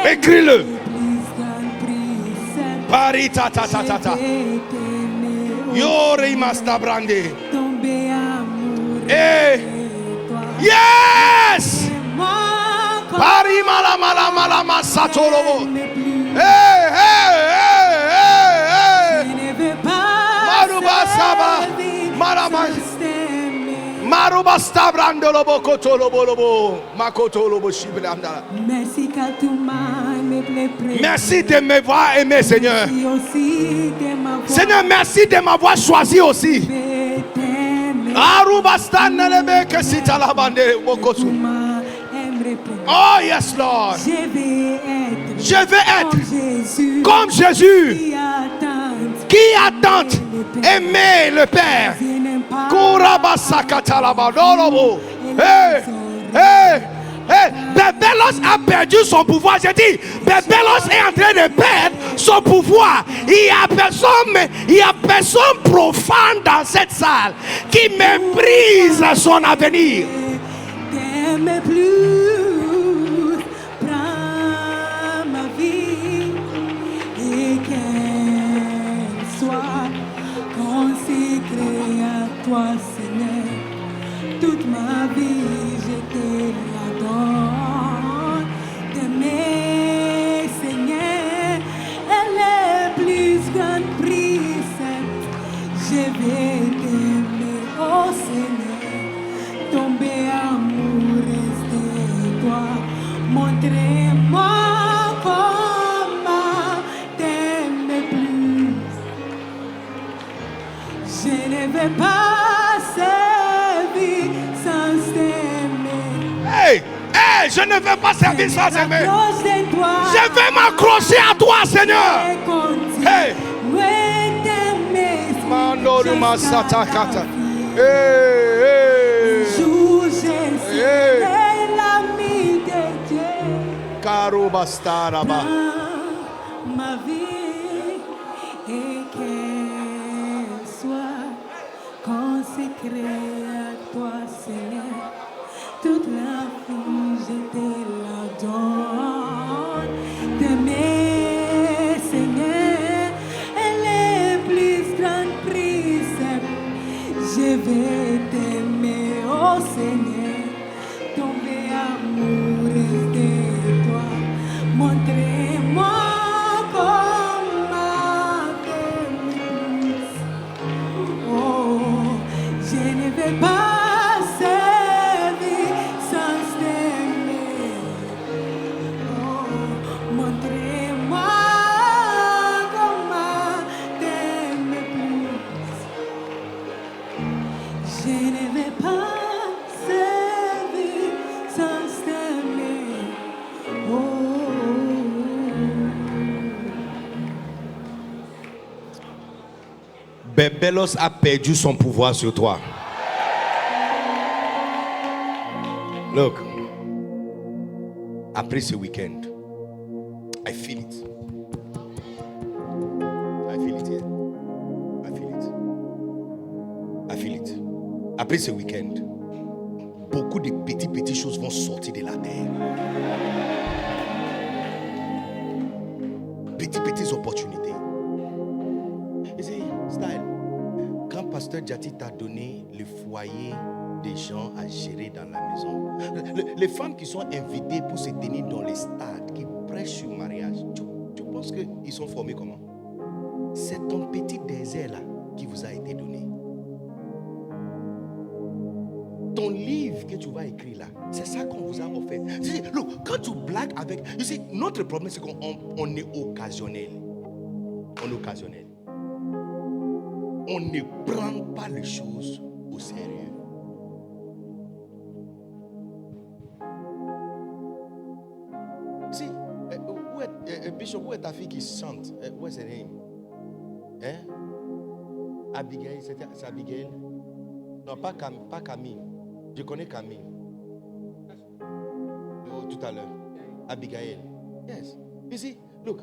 Écris-le. Paris ta ta ta ta ta. Yori masta brande. Eh. Yes. Paris mala mala mala masatolobo. Hey hey hey hey hey. Maruba saba. Marama. Maruba stabrando lobo kotolobo lobo. Makotolobo shibranda. Merci car tu m'as aimé. Merci de m'avoir aimé, Seigneur. Seigneur, merci de m'avoir choisi aussi. Oh yes, Lord. Je vais être comme Jésus qui attend aimer le Père. Hey, hey. Hey, Bébélos a perdu son pouvoir. J'ai dit, Bébélos est en train de perdre son pouvoir. Il y a personne profane dans cette salle qui méprise son avenir. T'aimes plus, prends ma vie et qu'elle soit consacrée à toi, Seigneur. Toute ma vie, je te l'adore. T'aimer, vais pas servir sans t'aimer. Hey, hey, je ne vais pas servir sans aimer. Je Je vais m'accrocher à toi, Seigneur. Hey. Mandoro masata kata. Hey, hey. Hey. l'ami de Dieu. Caro bastaraba. Ma vie et qu'elle soit consacrée à toi, Seigneur. Toute la vie, je te la donne. T'aimer, Seigneur, et les plus grands préceptes. Je vais t'aimer, oh Seigneur, tomber amoureuse de toi. Montrez-moi comment t'aimer. Oh, je ne vais pas servir sans t'aimer. Oh, montrez-moi comment t'aimer plus. Je ne vais pas servir sans t'aimer. Oh. Bebelos a perdu son pouvoir sur toi. Look, après ce week-end, I feel it. I feel it here. I feel it. I feel it. Après ce week-end, beaucoup de petites choses vont sortir de la terre. Petites opportunités. You see, style. Quand Pasteur Jati t'a donné le foyer des gens à gérer dans la maison, les femmes qui sont invitées pour se tenir dans les stades, qui prêchent sur le mariage, tu penses qu'ils sont formés comment? C'est ton petit désert là qui vous a été donné. Ton livre que tu vas écrire là, c'est ça qu'on vous a offert. Look, quand tu blagues avec... You see, notre problème c'est qu'on est occasionnel. On est occasionnel. On ne prend pas les choses au sérieux. Si, Bishop, où est ta fille qui chante? Où est sa name? Hein? Abigail, c'est Abigail? Non, pas Camille. Je connais Camille. Oh, tout à l'heure. Abigail. Yes. You see, look,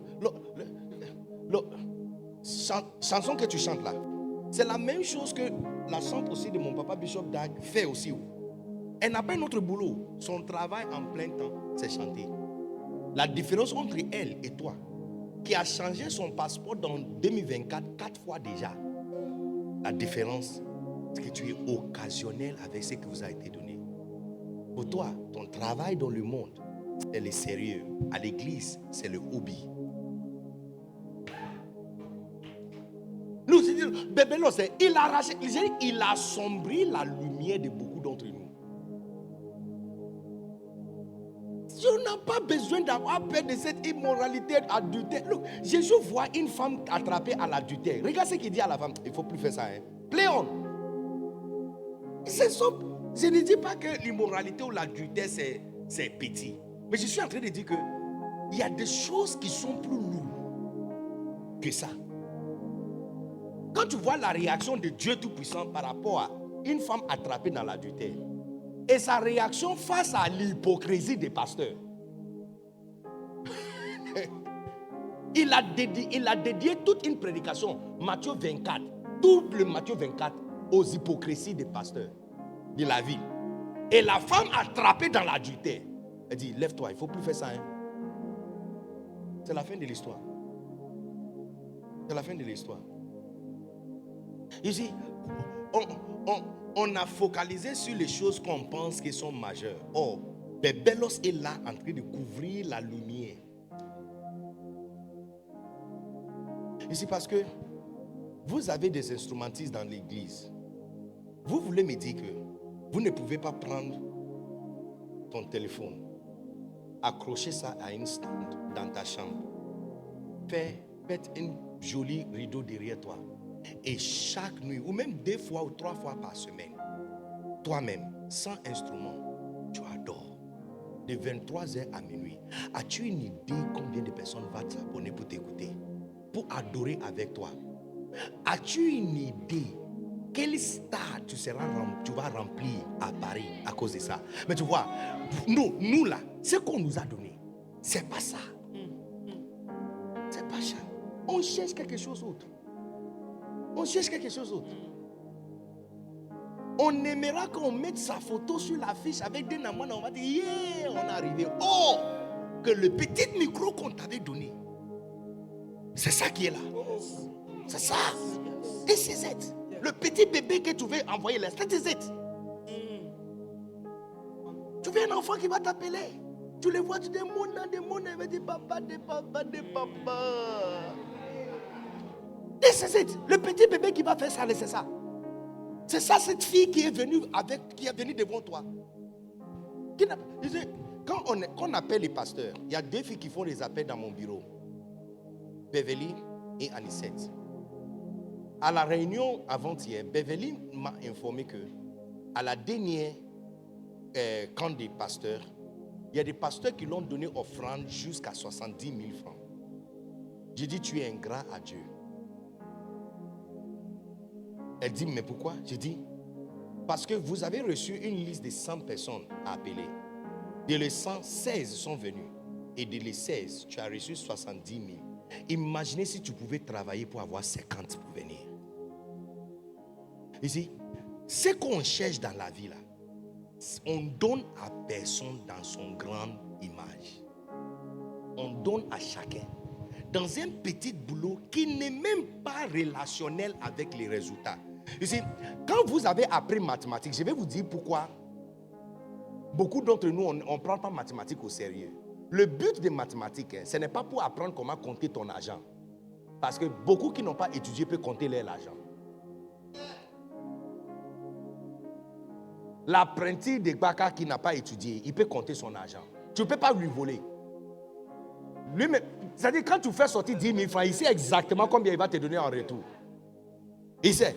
chanson que tu chantes là, c'est la même chose que la chante aussi de mon papa Bishop Dag fait aussi. Elle n'a pas un autre boulot. Son travail en plein temps, c'est chanter. La différence entre elle et toi, qui a changé son passeport dans 2024 4 fois déjà, la différence, c'est que tu es occasionnel avec ce qui vous a été donné. Pour toi, ton travail dans le monde, c'est le sérieux. À l'église, c'est le hobby. Nous, Bebelos, il a arraché, il a assombri la lumière de beaucoup d'entre nous. Tu n'as pas besoin d'avoir peur de cette immoralité adultère. Look, Jésus voit une femme attrapée à l'adultère. Regarde ce qu'il dit à la femme. Il ne faut plus faire ça. Play on. Je ne dis pas que l'immoralité ou l'adultère c'est petit. Mais je suis en train de dire qu'il y a des choses qui sont plus lourdes que ça. Quand tu vois la réaction de Dieu Tout-Puissant par rapport à une femme attrapée dans l'adultère et sa réaction face à l'hypocrisie des pasteurs, il a dédié toute une prédication, Matthieu 24, tout le Matthieu 24, aux hypocrisies des pasteurs de la ville. Et la femme attrapée dans l'adultère, elle dit, lève-toi, il ne faut plus faire ça. C'est la fin de l'histoire. C'est la fin de l'histoire. Ici, on a focalisé sur les choses qu'on pense qui sont majeures. Or, Bebelos est là en train de couvrir la lumière. Ici, parce que vous avez des instrumentistes dans l'église. Vous voulez me dire que vous ne pouvez pas prendre ton téléphone, accrocher ça à une stand dans ta chambre, mettre un joli rideau derrière toi Et chaque nuit, ou même 2 fois ou 3 fois par semaine, toi-même, sans instrument, tu adores. De 23h à minuit. As-tu une idée combien de personnes vont s'abonner pour t'écouter, pour adorer avec toi? As-tu une idée quel stade tu vas remplir à Paris à cause de ça? Mais tu vois, nous là, ce qu'on nous a donné, c'est pas ça. C'est pas ça. On cherche quelque chose d'autre. On cherche quelque chose d'autre. On aimera qu'on mette sa photo sur l'affiche avec des namans. On va dire, yeah, on est arrivé. Oh, que le petit micro qu'on t'avait donné, c'est ça qui est là. C'est ça. This is it. Le petit bébé que tu veux envoyer là, c'est it. Tu veux un enfant qui va t'appeler. Tu le vois, tu dis, il va dire, papa. This is it. Le petit bébé qui va faire ça, c'est ça. C'est ça, cette fille qui est venue devant toi. Quand on appelle les pasteurs, il y a 2 filles qui font les appels dans mon bureau. Beverly et Anisette. À la réunion avant-hier, Beverly m'a informé que à la dernière camp des pasteurs, il y a des pasteurs qui l'ont donné offrande jusqu'à 70 000 francs. J'ai dit, tu es ingrat à Dieu. Elle dit, mais pourquoi? J'ai dit, parce que vous avez reçu une liste de 100 personnes à appeler. De les 100, 16 sont venus. Et de les 16, tu as reçu 70 000. Imaginez si tu pouvais travailler pour avoir 50 pour venir. Ici, ce qu'on cherche dans la vie là, on donne à personne dans son grande image. On donne à chacun dans un petit boulot qui n'est même pas relationnel avec les résultats. Ici, quand vous avez appris mathématiques, je vais vous dire pourquoi beaucoup d'entre nous, on ne prend pas mathématiques au sérieux. Le but des mathématiques, ce n'est pas pour apprendre comment compter ton argent. Parce que beaucoup qui n'ont pas étudié peuvent compter leur argent. L'apprenti de Baka qui n'a pas étudié, il peut compter son argent. Tu ne peux pas lui voler. C'est-à-dire quand tu fais sortir 10 000 francs, il sait exactement combien il va te donner en retour. Il sait.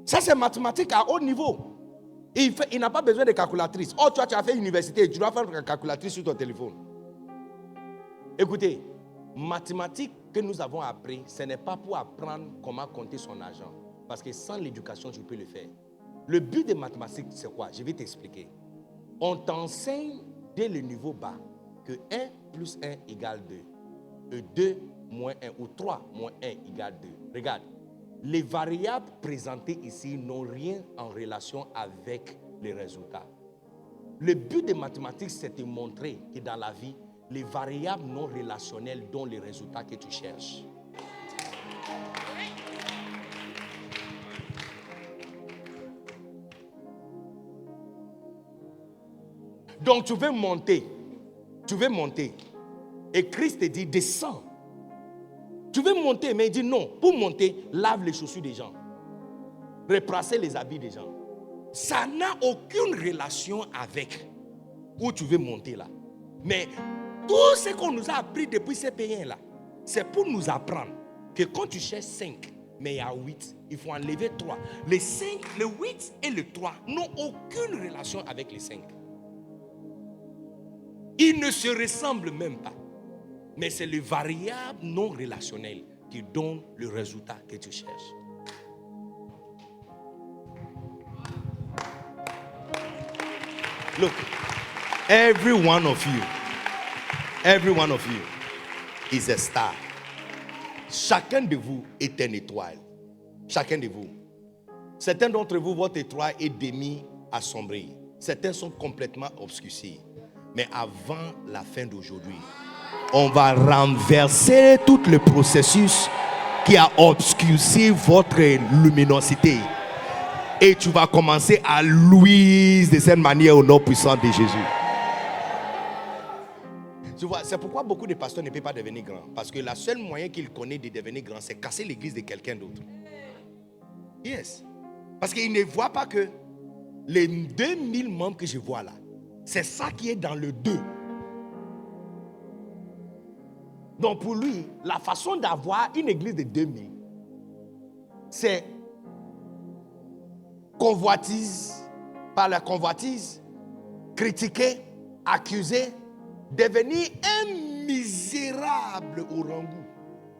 Ça c'est mathématique à haut niveau. Il n'a pas besoin de calculatrice. Oh, toi tu as fait université, tu dois faire une calculatrice sur ton téléphone. Écoutez, mathématiques que nous avons appris, ce n'est pas pour apprendre comment compter son argent. Parce que sans l'éducation, je peux le faire. Le but des mathématiques, c'est quoi? Je vais t'expliquer. On t'enseigne dès le niveau bas que 1 plus 1 égale 2. Et 2 moins 1 ou 3 moins 1 égale 2. Regarde, les variables présentées ici n'ont rien en relation avec les résultats. Le but des mathématiques, c'est de montrer que dans la vie, les variables non relationnelles donnent les résultats que tu cherches. Donc tu veux monter. Et Christ te dit, descends. Tu veux monter, mais il dit non. Pour monter, lave les chaussures des gens. Replacer les habits des gens. Ça n'a aucune relation avec où tu veux monter là. Mais tout ce qu'on nous a appris depuis ces pays-là, c'est pour nous apprendre que quand tu cherches 5, mais il y a 8, il faut enlever 3. Les 5, le 8 et le 3 n'ont aucune relation avec les 5. Ils ne se ressemblent même pas. Mais c'est les variables non relationnelles qui donnent le résultat que tu cherches. Look, every one of you is a star. Chacun de vous est une étoile. Chacun de vous. Certains d'entre vous, votre étoile est demi-assombrie. Certains sont complètement obscurcis. Mais avant la fin d'aujourd'hui, on va renverser tout le processus qui a obscurci votre luminosité. Et tu vas commencer à louer de cette manière au nom puissant de Jésus. Tu vois, c'est pourquoi beaucoup de pasteurs ne peuvent pas devenir grands. Parce que le seul moyen qu'ils connaissent de devenir grands, c'est casser l'église de quelqu'un d'autre. Yes. Parce qu'ils ne voient pas que les 2000 membres que je vois là, c'est ça qui est dans le 2. Donc pour lui, la façon d'avoir une église de 2000, c'est convoitise, par la convoitise, critiquer, accuser, devenir un misérable orangou.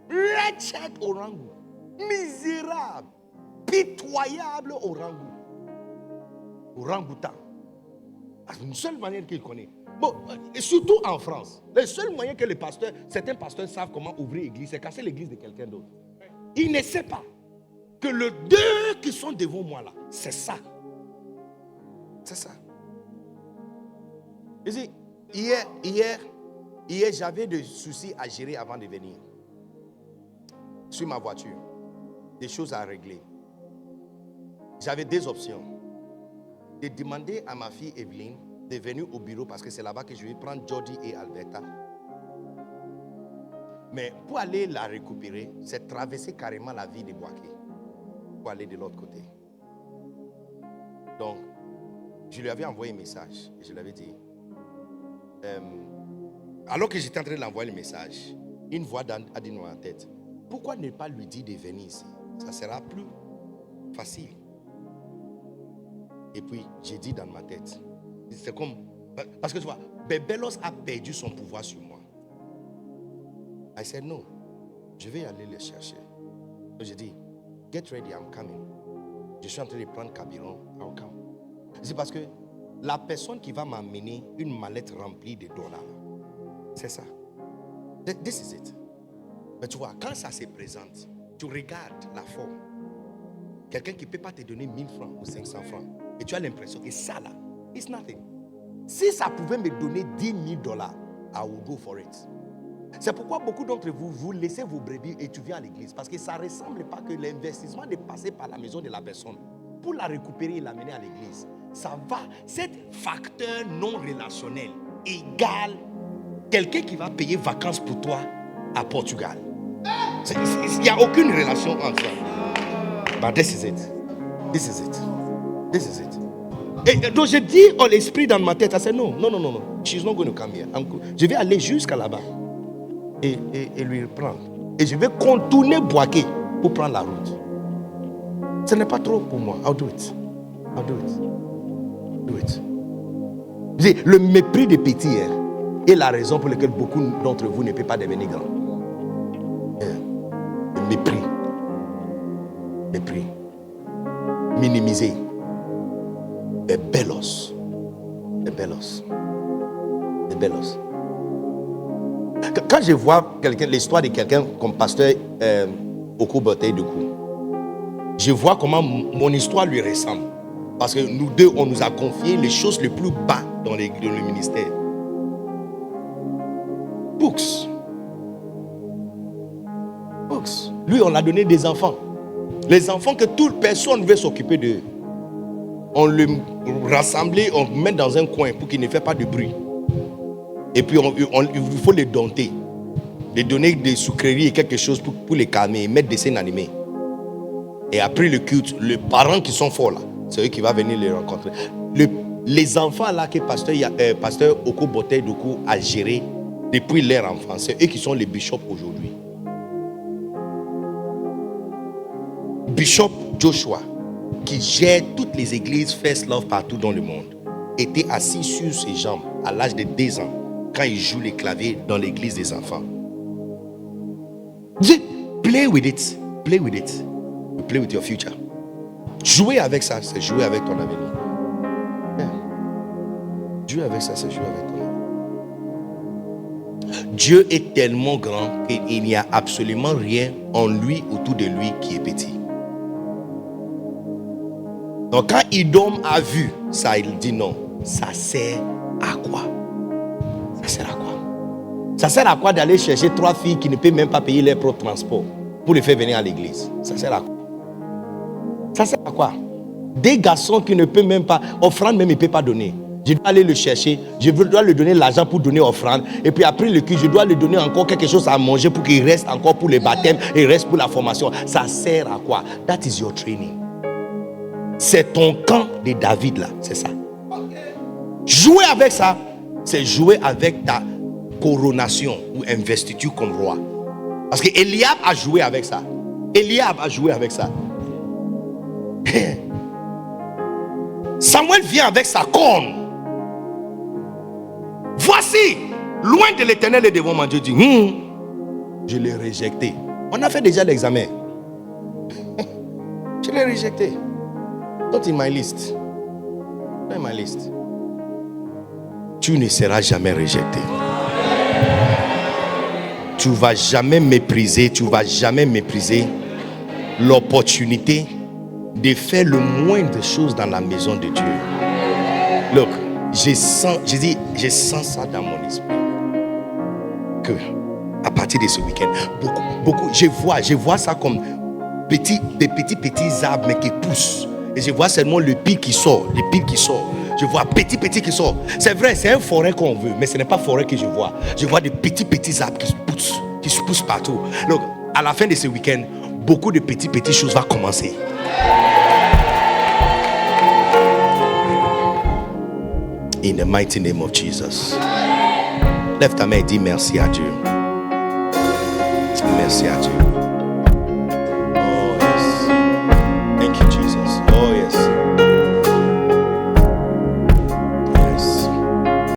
Wretched orangou. Misérable. Pitoyable orangou. Orangoutan. C'est une seule manière qu'il connaît. Bon, et surtout en France, le seul moyen que les pasteurs, certains pasteurs savent comment ouvrir l'église, c'est casser l'église de quelqu'un d'autre. Ils ne savent pas que les deux qui sont devant moi là, c'est ça. C'est ça. Ici, hier, j'avais des soucis à gérer avant de venir. Sur ma voiture, des choses à régler. J'avais deux options. De demander à ma fille Evelyne de venir au bureau parce que c'est là-bas que je vais prendre Jody et Alberta. Mais pour aller la récupérer, c'est traverser carrément la ville de Boaké pour aller de l'autre côté. Donc, je lui avais envoyé un message et je lui avais dit, alors que j'étais en train de l'envoyer le message, une voix a dit dans ma tête, pourquoi ne pas lui dire de venir ici? Ça sera plus facile. Et puis, j'ai dit dans ma tête, c'est comme, parce que tu vois, Bebelos a perdu son pouvoir sur moi. I said, non, je vais aller le chercher. Donc j'ai dit, get ready, I'm coming. Je suis en train de prendre carburant, I'll come. C'est parce que la personne qui va m'amener une mallette remplie de dollars, c'est ça. This is it. Mais tu vois, quand ça se présente, tu regardes la forme. Quelqu'un qui ne peut pas te donner 1000 francs ou 500 francs. Et tu as l'impression que ça là, it's nothing. Si ça pouvait me donner 10 000 dollars, I will go for it. C'est pourquoi beaucoup d'entre vous, vous laissez vos brebis et tu viens à l'église. Parce que ça ne ressemble pas que l'investissement de passer par la maison de la personne pour la récupérer et l'amener à l'église. Ça va, cet facteur non relationnel égale quelqu'un qui va payer vacances pour toi à Portugal. Il n'y a aucune relation entre ça. But this is it. This is it. This is it. Et donc je dis à l'esprit dans ma tête, I said non. She's not going to come here. Je vais aller jusqu'à là-bas et lui prendre. Et je vais contourner Boaké pour prendre la route. Ce n'est pas trop pour moi. I'll do it. Do it. Le mépris des petits est la raison pour laquelle beaucoup d'entre vous ne peuvent pas devenir grands. Le mépris. Minimiser. Les bellos. Quand je vois l'histoire de quelqu'un comme pasteur Oko Bote Doku, je vois comment mon histoire lui ressemble. Parce que nous deux, on nous a confié les choses les plus bas dans le ministère. Books. Lui, on a donné des enfants. Les enfants que toute personne veut s'occuper d'eux. On le rassemble, on le met dans un coin pour qu'il ne fasse pas de bruit. Et puis, il faut les dompter. Les donner des sucreries et quelque chose pour les calmer. Mettre des scènes animées. Et après le culte, les parents qui sont forts là, c'est eux qui vont venir les rencontrer. Les enfants là que pasteur Oko Bote Doku a géré depuis leur enfance, c'est eux qui sont les bishops aujourd'hui. Bishop Joshua, qui gère toutes les églises First Love partout dans le monde, était assis sur ses jambes à l'âge de 2 ans quand il joue les claviers dans l'église des enfants. Play with it. You play with your future. Jouer avec ça, c'est jouer avec ton avenir. Jouer avec ça, c'est jouer avec ton avenir. Dieu est tellement grand qu'il n'y a absolument rien en lui, autour de lui, qui est petit. Donc quand Idom a vu ça, il dit non. Ça sert à quoi? Ça sert à quoi d'aller chercher 3 filles qui ne peuvent même pas payer leur propre transport pour les faire venir à l'église? Ça sert à quoi? Des garçons qui ne peuvent même pas, offrande même, ils ne peuvent pas donner. Je dois aller le chercher, je dois lui donner l'argent pour donner offrande. Et puis après le culte, je dois lui donner encore quelque chose à manger pour qu'il reste encore pour les baptêmes et reste pour la formation. Ça sert à quoi? That is your training. C'est ton camp de David là, c'est ça. Jouer avec ça, c'est jouer avec ta coronation ou investiture comme roi. Parce que Eliab a joué avec ça. Samuel vient avec sa corne. Voici, loin de l'Éternel et devant mon Dieu, dit, je l'ai rejeté. On a fait déjà l'examen. Je l'ai rejeté. Not in my list. Not in my list. Tu ne seras jamais rejeté. Tu ne vas jamais mépriser, l'opportunité de faire le moindre de choses dans la maison de Dieu. Look, je sens ça dans mon esprit. Que à partir de ce week-end, beaucoup, je vois ça comme des petits arbres mais qui poussent. Et je vois seulement le pic qui sort, Je vois petit qui sort. C'est vrai, c'est un forêt qu'on veut, mais ce n'est pas forêt que je vois. Je vois des petits arbres qui se poussent partout. Donc, à la fin de ce week-end, beaucoup de petites choses vont commencer. In the mighty name of Jesus. Lève ta main et dis merci à Dieu. Merci à Dieu. Oh yes. Thank you, Jesus. Oh yes.